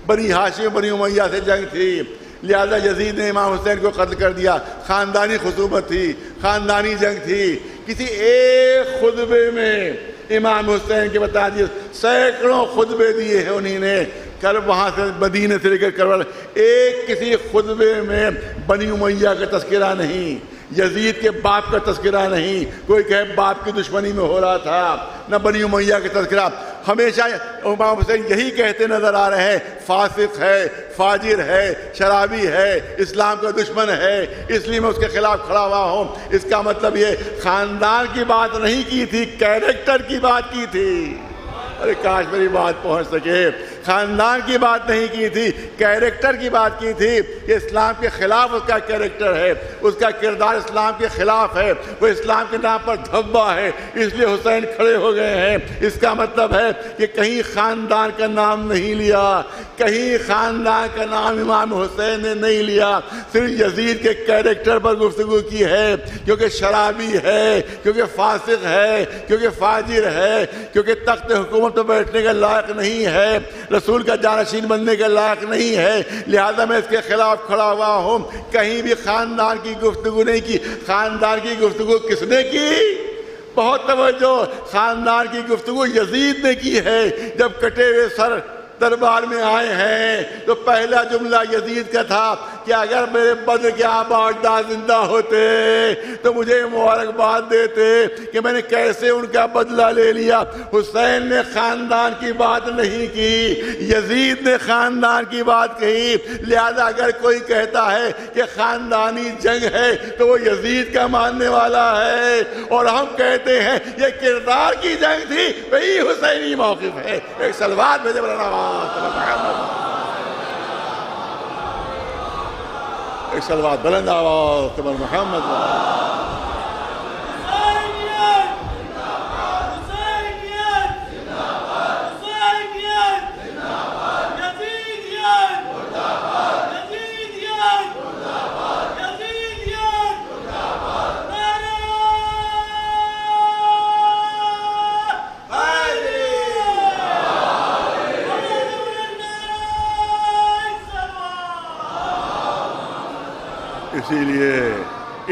بنی ہاشم بنی امیہ سے جنگ تھی، لہذا یزید نے امام حسین کو قتل کر دیا، خاندانی خصومت تھی، خاندانی جنگ تھی۔ کسی ایک خطبے میں امام حسین کے بتا دیے، سینکڑوں خطبے دیے ہیں انہی نے، وہاں سے مدینے سے لے کر کربلا، ایک کسی خطبے میں بنی امیہ کا تذکرہ نہیں، یزید کے باپ کا تذکرہ نہیں، کوئی کہے باپ کی دشمنی میں ہو رہا تھا، نہ بنی امیہ کا تذکرہ۔ ہمیشہ امام حسین یہی کہتے نظر آ رہے ہیں، فاسق ہے، فاجر ہے، شرابی ہے، اسلام کا دشمن ہے، اس لیے میں اس کے خلاف کھڑا ہوا ہوں۔ اس کا مطلب یہ خاندان کی بات نہیں کی تھی، کیریکٹر کی بات کی تھی۔ ارے کاش میری بات پہنچ سکے، خاندان کی بات نہیں کی تھی، کیریکٹر کی بات کی تھی کہ اسلام کے خلاف اس کا کیریکٹر ہے، اس کا کردار اسلام کے خلاف ہے، وہ اسلام کے نام پر دھبا ہے، اس لیے حسین کھڑے ہو گئے ہیں۔ اس کا مطلب ہے کہ کہیں خاندان کا نام نہیں لیا، کہیں خاندان کا نام امام حسین نے نہیں لیا، صرف یزید کے کیریکٹر پر گفتگو کی ہے، کیونکہ شرابی ہے، کیونکہ فاسق ہے، کیونکہ فاجر ہے، کیونکہ تخت حکومت پر بیٹھنے کا لائق نہیں ہے، رسول کا جانشین بننے کے لائق نہیں ہے، لہذا میں اس کے خلاف کھڑا ہوا ہوں۔ کہیں بھی خاندان کی گفتگو نہیں کی۔ خاندان کی گفتگو کس نے کی؟ بہت توجہ، خاندان کی گفتگو یزید نے کی ہے۔ جب کٹے ہوئے سر دربار میں آئے ہیں تو پہلا جملہ یزید کا تھا کہ اگر میرے بدر کے آباء اجداد زندہ ہوتے تو مجھے مبارکباد دیتے کہ میں نے کیسے ان کا بدلہ لے لیا۔ حسین نے خاندان کی بات نہیں کی، یزید نے خاندان کی بات کہی، لہذا اگر کوئی کہتا ہے کہ خاندانی جنگ ہے تو وہ یزید کا ماننے والا ہے، اور ہم کہتے ہیں یہ کردار کی جنگ تھی، وہی حسینی موقف ہے۔ ایک سلوات بھیجے مولانا ایک سلوات بلند آواز تمہر محمد۔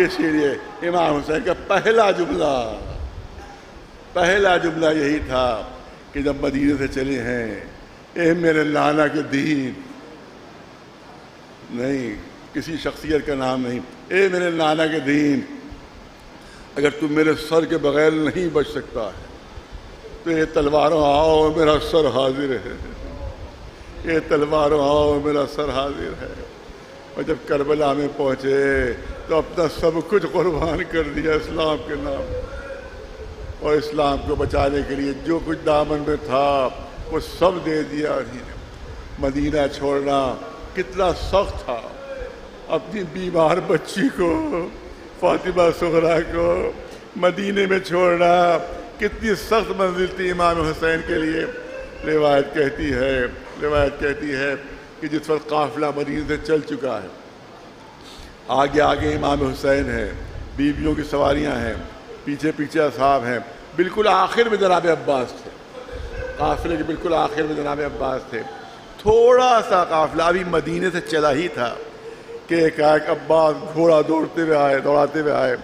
اسی لیے امام حسین کا پہلا جملہ یہی تھا کہ جب مدینے سے چلے ہیں، اے میرے نانا کے دین، نہیں کسی شخصیت کا نام نہیں، اے میرے نانا کے دین، اگر تم میرے سر کے بغیر نہیں بچ سکتا ہے تو یہ تلواروں آؤ میرا سر حاضر ہے، یہ تلواروں آؤ میرا سر حاضر ہے۔ اور جب کربلا میں پہنچے تو اپنا سب کچھ قربان کر دیا اسلام کے نام، اور اسلام کو بچانے کے لیے جو کچھ دامن میں تھا وہ سب دے دیا انہیں نے۔ مدینہ چھوڑنا کتنا سخت تھا، اپنی بیمار بچی کو، فاطمہ صغریٰ کو مدینے میں چھوڑنا کتنی سخت منزل تھی امام حسین کے لیے۔ روایت کہتی ہے کہ جس وقت قافلہ مدینے سے چل چکا ہے، آگے آگے امام حسین ہے، بیویوں کی سواریاں ہیں، پیچھے پیچھے اصحاب ہیں، بالکل آخر میں جناب عباس تھے، قافلے کے بالکل آخر میں جناب عباس تھے۔ تھوڑا سا قافلہ ابھی مدینے سے چلا ہی تھا کہ ایک عباس گھوڑا دوڑاتے ہوئے آئے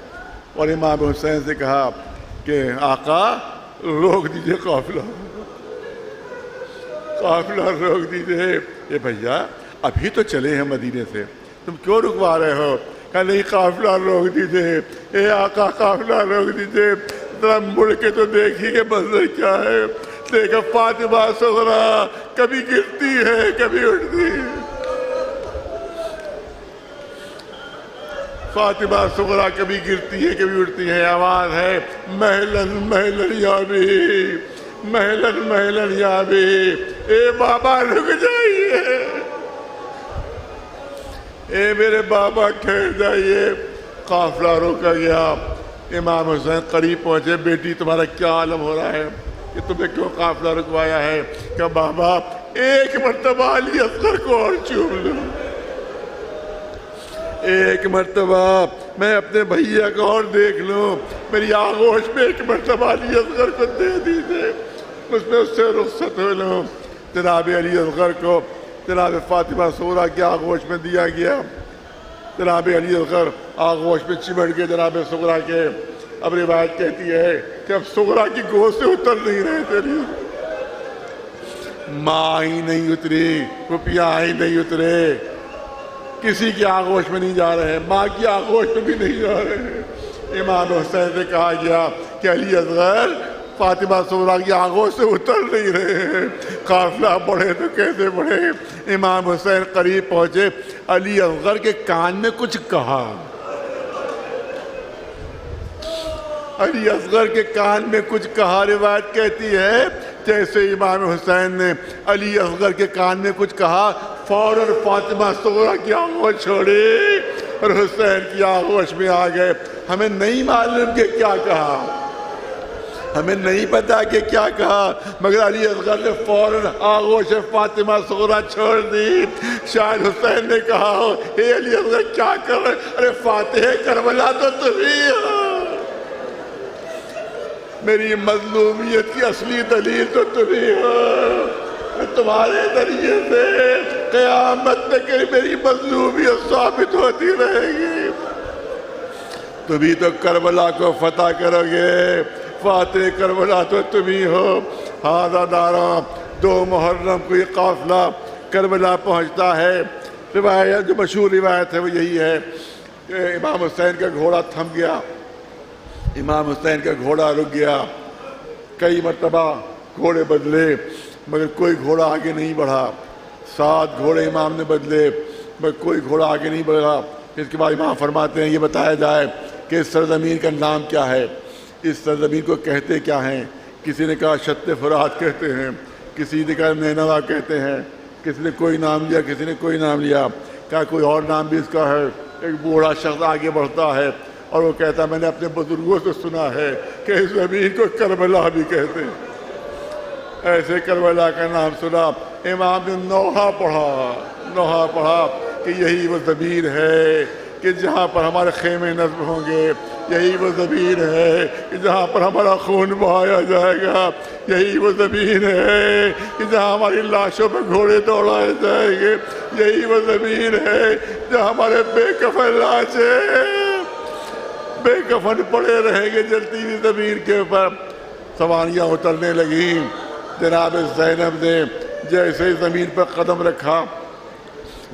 اور امام حسین سے کہا کہ آقا روک دیجئے قافلہ روک دیجئے۔ اے بھیا ابھی تو چلے ہیں مدینے سے، تم کیوں رکوا رہے ہو؟ کہا نہیں قافلہ روک دیجئے، اے آقا قافلہ روک دیجئے، ذرا مڑ کے تو دیکھیے کہ منظر کیا ہے۔ دیکھا فاطمہ صغریٰ کبھی گرتی ہے کبھی اٹھتی ہے، فاطمہ صغریٰ کبھی گرتی ہے کبھی اٹھتی ہے۔ آواز ہے مہلن مہلن یا بھی، مہلن مہلن یا بھی، اے بابا رک جائیے، اے میرے بابا ٹھہر جائیے۔ قافلہ روکا گیا، امام حسین قریب پہنچے، بیٹی تمہارا کیا عالم ہو رہا ہے کہ تمہیں کیوں قافلہ رکوایا ہے؟ کہ بابا ایک مرتبہ علی اصغر کو اور چوم لوں، ایک مرتبہ میں اپنے بھیا کو اور دیکھ لوں، میری آغوش میں ایک مرتبہ علی اصغر کو دے دیجئے۔ اس سے رخصت ہو لوں۔ جناب علی اصغر کو جناب فاطمہ صغریٰ کی آغوش میں دیا گیا۔ جناب علی اصغر آغوش میں چمٹ گئے جناب صغریٰ کے۔ اب روایت کہتی ہے کہ اب صغریٰ کی گود سے اتر نہیں رہے تیری ماں ہی نہیں اتری، پھپھیاں ہی نہیں اترے، کسی کی آغوش میں نہیں جا رہے، ماں کی آغوش میں بھی نہیں جا رہے۔ امام حسین سے کہا گیا کہ علی اصغر فاطمہ صغریٰ کی آغوش سے اتر نہیں رہے، قافلہ بڑھے تو کیسے بڑھے۔ امام حسین قریب پہنچے، علی اصغر کے کان میں کچھ کہا، علی اصغر کے کان میں کچھ کہا۔ روایت کہتی ہے جیسے امام حسین نے علی اصغر کے کان میں کچھ کہا، فوراً فاطمہ صغریٰ کی آغوش چھوڑی اور حسین کی آغوش میں آ گئے۔ ہمیں نہیں معلوم کہ کیا کہا، ہمیں نہیں پتا کہ کیا کہا، مگر علی اصغر نے فوراً آغوش فاطمہ صغریٰ چھوڑ دی۔ شاید حسین نے کہا ہو، اے علی اصغر کیا کر رہے، ارے فاتح کربلا تو تمہیں ہو، میری مظلومیت کی اصلی دلیل تو تمہیں ہو، تمہارے ذریعے سے قیامت تک میری مظلومیت ثابت ہوتی رہے گی، تمہیں تو کربلا کو فتح کرو گے، فاتح کربلا تو تمہیں ہو۔ ہاذا دارا 2 محرم کو یہ قافلہ کربلا پہنچتا ہے۔ روایت جو مشہور روایت ہے وہ یہی ہے کہ امام حسین کا گھوڑا تھم گیا، امام حسین کا گھوڑا رک گیا، کئی مرتبہ گھوڑے بدلے مگر کوئی گھوڑا آگے نہیں بڑھا، 7 گھوڑے امام نے بدلے مگر کوئی گھوڑا آگے نہیں بڑھا۔ اس کے بعد امام فرماتے ہیں یہ بتایا جائے کہ اس سرزمین کا نام کیا ہے، اس سرزمین کو کہتے کیا ہیں۔ کسی نے کہا شط فرات کہتے ہیں، کسی نے کہا نینوا کہتے ہیں، کسی نے کوئی نام لیا، کسی نے کوئی نام لیا، کہا کوئی اور نام بھی اس کا ہے۔ ایک بوڑھا شخص آگے بڑھتا ہے اور وہ کہتا میں نے اپنے بزرگوں سے سنا ہے کہ اس زمین کو کربلا بھی کہتے ہیں، ایسے کربلا کا نام سنا۔ امام نے نوحہ پڑھا کہ یہی وہ زمین ہے کہ جہاں پر ہمارے خیمے نصب ہوں گے، یہی وہ زمین ہے کہ جہاں پر ہمارا خون بہایا جائے گا، یہی وہ زمین ہے کہ جہاں ہماری لاشوں پہ گھوڑے دوڑائے جائیں گے، یہی وہ زمین ہے جہاں ہمارے بے کفن لاشیں بے کفن پڑے رہیں گے جلتی ہوئی زمین کے اوپر۔ سواریاں اترنے لگیں، جناب زینب نے جیسے ہی زمین پر قدم رکھا،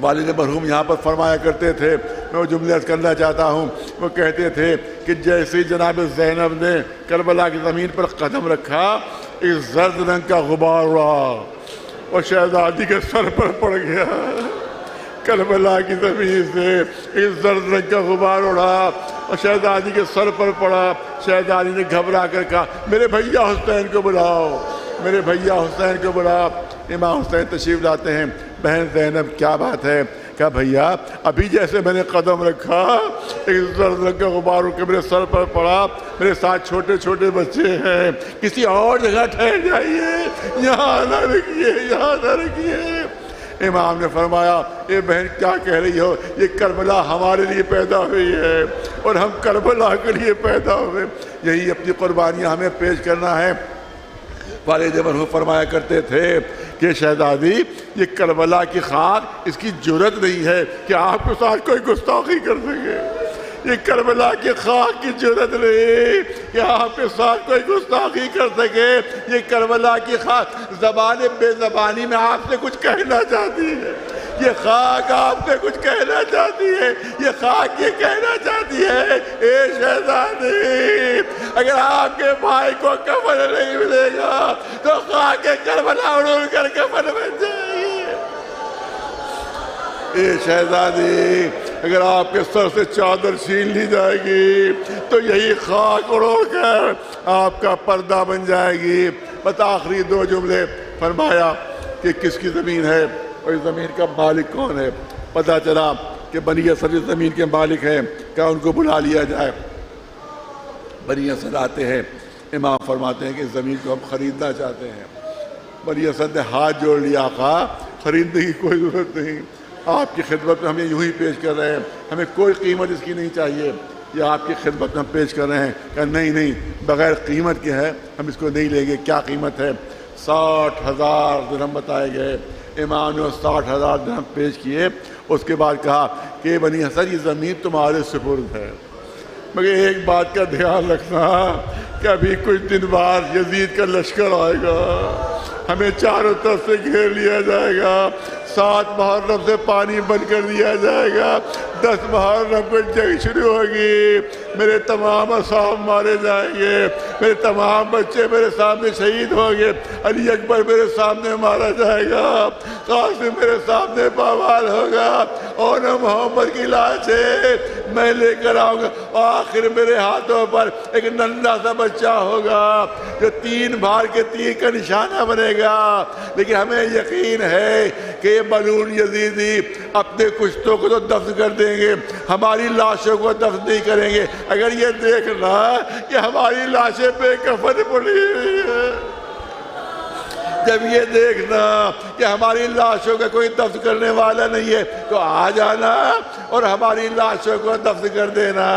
والد مرحوم یہاں پر فرمایا کرتے تھے، میں وہ جملے عرض کرنا چاہتا ہوں، وہ کہتے تھے کہ جیسے ہی جناب زینب نے کربلا کی زمین پر قدم رکھا، ایک زرد رنگ کا غبار اڑا اور شہزادی کے سر پر پڑ گیا۔ کربلا کی زمین سے ایک زرد رنگ کا غبار اڑا اور شہزادی کے سر پر پڑا۔ شہزادی نے گھبرا کر کہا میرے بھیا حسین کو بلاؤ، میرے بھیا حسین کو بلاؤ۔ امام حسین تشریف لاتے ہیں، بہن زینب کیا بات ہے؟ کہا بھیا ابھی جیسے میں نے قدم رکھا ایک زرد رنگ کا غبار اڑ کے میرے سر پر پڑا، میرے ساتھ چھوٹے چھوٹے بچے ہیں، کسی اور جگہ ٹھہر جائیے، یہاں نہ رکیے، یہاں نہ رکیے۔ امام نے فرمایا اے بہن کیا کہہ رہی ہو، یہ کربلا ہمارے لیے پیدا ہوئی ہے اور ہم کربلا کے لیے پیدا ہوئے، یہی اپنی قربانیاں ہمیں پیش کرنا ہے۔ والد مرحوم فرمایا کرتے تھے کہ شہزادی یہ کربلا کی خاک اس کی جرت نہیں ہے کہ آپ کے ساتھ کوئی گستاخی کر سکے، یہ کربلا کی خاک کی جرت نہیں کہ آپ کے ساتھ کوئی گستاخی کر سکے، یہ کربلا کی خاک زبان بے زبانی میں آپ سے کچھ کہنا چاہتی ہے، یہ خاک آپ سے کچھ کہنا چاہتی ہے، یہ خاک یہ کہنا چاہتی ہے اے شہزادی اگر آپ کے بھائی کو کفن نہیں ملے گا تو خاک کربلا اڑ کر کفن بن جائے گی۔ اے شہزادی اگر آپ کے سر سے چادر چھین لی جائے گی تو یہی خاک اڑ کر آپ کا پردہ بن جائے گی۔ بس آخری 2 جملے فرمایا کہ کس کی زمین ہے اور اس زمین کا مالک کون ہے۔ پتہ چلا کہ بنی اسد اس زمین کے مالک ہیں، کیا ان کو بلا لیا جائے؟ بنی اسد آتے ہیں، امام فرماتے ہیں کہ اس زمین کو ہم خریدنا چاہتے ہیں۔ بنی اسد نے ہاتھ جوڑ لیا، آقا خریدنے کی کوئی ضرورت نہیں، آپ کی خدمت میں ہمیں یوں ہی پیش کر رہے ہیں، ہمیں کوئی قیمت اس کی نہیں چاہیے، یہ آپ کی خدمت میں ہم پیش کر رہے ہیں۔ کہا نہیں بغیر قیمت کے ہے، ہم اس کو نہیں لیں گے، کیا قیمت ہے؟ 60,000 درہم بتائے گئے. امام نے 60,000 درہم پیش کیے. اس کے بعد کہا کہ بنی حسن یہ زمین تمہارے سپرد ہے، مگر ایک بات کا دھیان رکھنا کہ ابھی کچھ دن بعد یزید کا لشکر آئے گا، ہمیں چاروں طرف سے گھیر لیا جائے گا، 7 محرم سے پانی بند کر دیا جائے گا، 10 محرم کو جنگ شروع ہوگی، میرے تمام اصحاب مارے جائیں گے، میرے تمام بچے میرے سامنے شہید ہوں گے، علی اکبر میرے سامنے مارا جائے گا، قاسم میرے سامنے پامال ہوگا، اور محمد کی لاش ہے میں لے کر آؤں گا، آخر میرے ہاتھوں پر ایک ننھا سا بچہ ہوگا جو 3 بھار کے تیر کا نشانہ بنے گا. لیکن ہمیں یقین ہے کہ یہ ملعون یزیدی اپنے کشتوں کو تو دفن کر دیں گے، ہماری لاشوں کو دفن نہیں کریں گے. اگر یہ دیکھنا کہ ہماری لاشیں بے کفن پڑی ہوئی ہیں، جب یہ دیکھنا کہ ہماری لاشوں کا کوئی دفن کرنے والا نہیں ہے تو آ جانا اور ہماری لاشوں کو دفن کر دینا.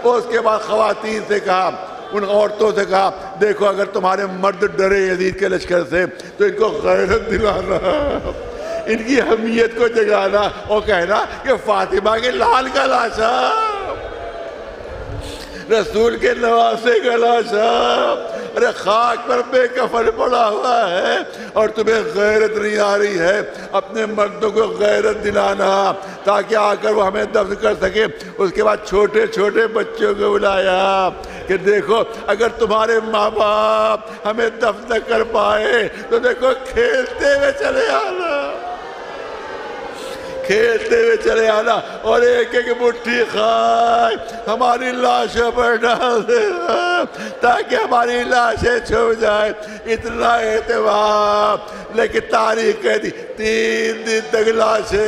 اور اس کے بعد خواتین سے کہا، ان عورتوں سے کہا دیکھو اگر تمہارے مرد ڈرے یزید کے لشکر سے تو ان کو غیرت دلانا، ان کی حمیت کو جگانا اور کہنا کہ فاطمہ کے لال کا لاشا، رسول کے نواسے کا لاشا ارے خاک پر بے کفن پڑا ہوا ہے اور تمہیں غیرت نہیں آ رہی ہے. اپنے مردوں کو غیرت دلانا تاکہ آ کر وہ ہمیں دفن کر سکے. اس کے بعد چھوٹے چھوٹے بچوں کو بلایا کہ دیکھو اگر تمہارے ماں باپ ہمیں دفن نہ کر پائے تو دیکھو کھیلتے ہوئے چلے آنا، کھیلتے ہوئے چلے آنا اور ایک ایک مٹھی خاک ہماری لاشوں پر ڈال دینا تاکہ ہماری لاشیں چھپ جائیں. اتنا اہتمام، لیکن تاریخ کہتی 3 دن تک لاشیں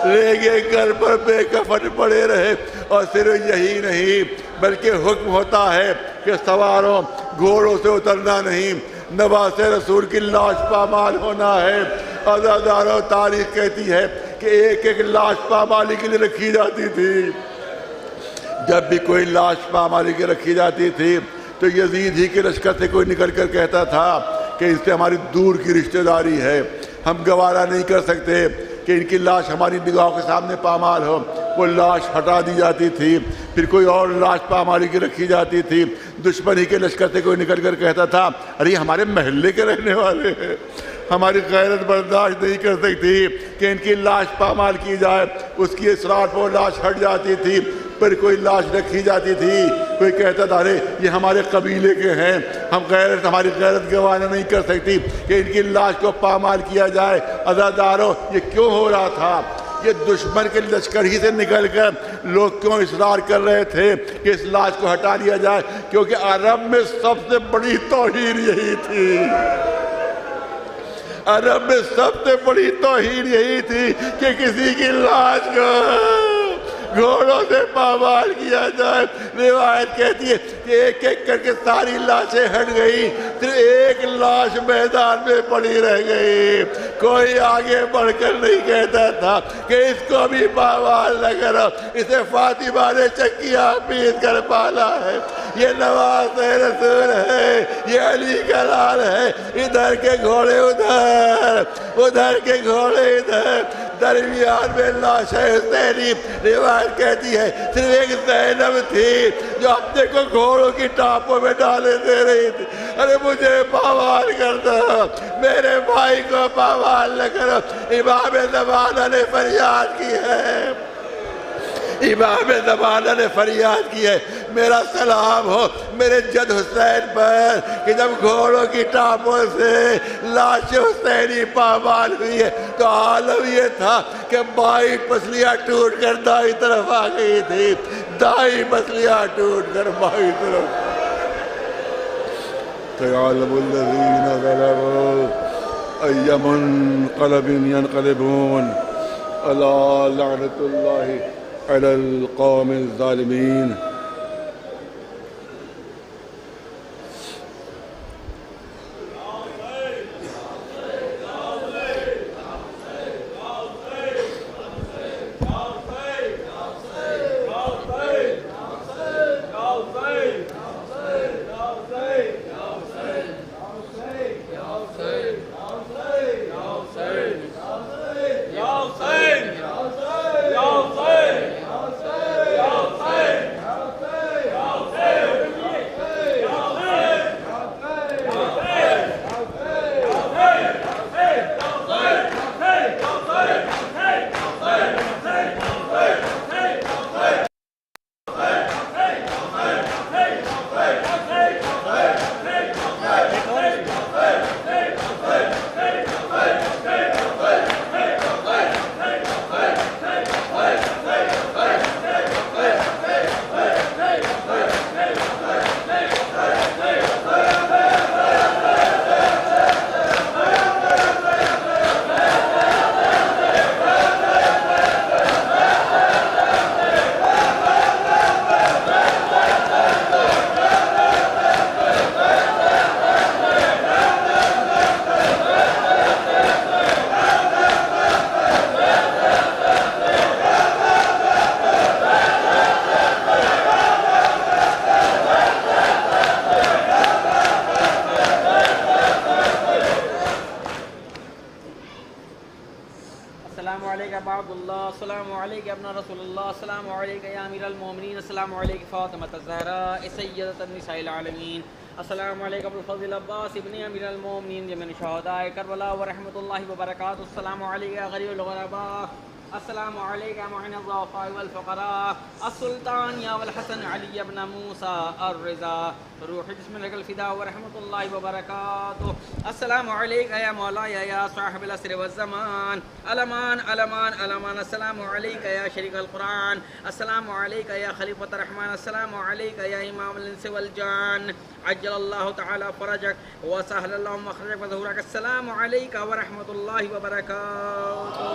ریگے گھر پر بے کفن پڑے رہے. اور صرف یہی نہیں بلکہ حکم ہوتا ہے کہ سواروں گھوڑوں سے اترنا نہیں، نواز رسول کی لاش پامال ہونا ہے. عزاداروں تاریخ کہتی ہے کہ ایک ایک لاش پامالی کے لیے رکھی جاتی تھی. جب بھی کوئی لاش پامالی کے رکھی جاتی تھی تو یزید ہی کے لشکر سے کوئی نکل کر کہتا تھا کہ اس سے ہماری دور کی رشتہ داری ہے، ہم گوارا نہیں کر سکتے کہ ان کی لاش ہماری نگاہوں کے سامنے پامال ہو. وہ لاش ہٹا دی جاتی تھی، پھر کوئی اور لاش پامالی کی رکھی جاتی تھی. دشمن ہی کے لشکر سے کوئی نکل کر کہتا تھا ارے یہ ہمارے محلے کے رہنے والے ہیں، ہماری غیرت برداشت نہیں کر سکتی کہ ان کی لاش پامال کی جائے. اس کی اصرار پر وہ لاش ہٹ جاتی تھی، پھر کوئی لاش رکھی جاتی تھی. کوئی کہتا تھا ارے یہ ہمارے قبیلے کے ہیں، ہماری غیرت گوارا نہیں کر سکتی کہ ان کی لاش کو پامال کیا جائے. عزاداروں یہ کیوں ہو رہا تھا؟ یہ دشمن کے لشکر ہی سے نکل کر لوگ کیوں اصرار کر رہے تھے کہ اس لاش کو ہٹا دیا جائے؟ کیونکہ عرب میں سب سے بڑی توہین یہی تھی، عرب میں سب سے بڑی توہین یہی تھی کہ کسی کی لاش کو گھوڑوں سے پامال کیا جائے. روایت کہتی ہے کہ ایک ایک کر کے ساری لاشیں ہٹ گئی، پھر ایک لاش میدان میں پڑی رہ گئی. کوئی آگے بڑھ کر نہیں کہتا تھا کہ اس کو بھی پامال نہ کرو، اسے فاطمہ نے چکیاں پیس کر پالا ہے، یہ نواز رسول ہے، یہ علی کا لال ہے. ادھر کے گھوڑے ادھر، ادھر کے گھوڑے ادھر، درمیان میں لاش حسینی. روایت کہتی ہے صرف ایک زینب تھی جو اپنے کو گھوڑوں کی ٹاپوں میں ڈالے دے رہی تھی. ارے مجھے پامال کر دو، میرے بھائی کو پامال نہ کرو. امام زمانہ نے فریاد کی ہے، امام زمانہ نے فریاد کی ہے. میرا سلام ہو میرے جد حسین پر کہ جب گھوڑوں کی ٹاپوں سے لاش حسینی پامال ہوئی ہے تو عالم یہ تھا کہ بائیں پسلیاں ٹوٹ کر دائیں طرف آ گئی تھی، دائیں پسلیاں ٹوٹ کر بائیں طرف. سيعلم الذين ظلموا أي منقلب ينقلبون ألا لعنة الله على القوم الظالمين. علیک ابا عبداللہ، السلام علیک ابن رسول اللہ، السلام علیک یا امیر المومنین، السلام علیک فاطمہ الزہراء سیدۃ النساء العالمین، السلام علیکم ابو الفضل عباس ابن امیر المومنین من شہداء کربلا ورحمۃ اللہ وبرکاتہ، السلام علیک یا غریب الغرباء، السلام علیک یا معین الضعفاء والفقراء، السلطان یا والحسن علی ابن موسیٰ الرضا، روح جسم لک الفداء ورحمۃ اللہ وبرکاتہ، السلام علیک یا مولاي یا صاحب العصر والزمان، الامان الامان الامان، السلام علیک یا شریک القرآن، السلام علیک یا خلیفۃ الرحمن، السلام علیک یا امام الانس والجان، عجل اللہ تعالی فرجک وسهل اللہ مخرجک وظہورک، السلام علیک ورحمۃ اللہ وبرکاتہ.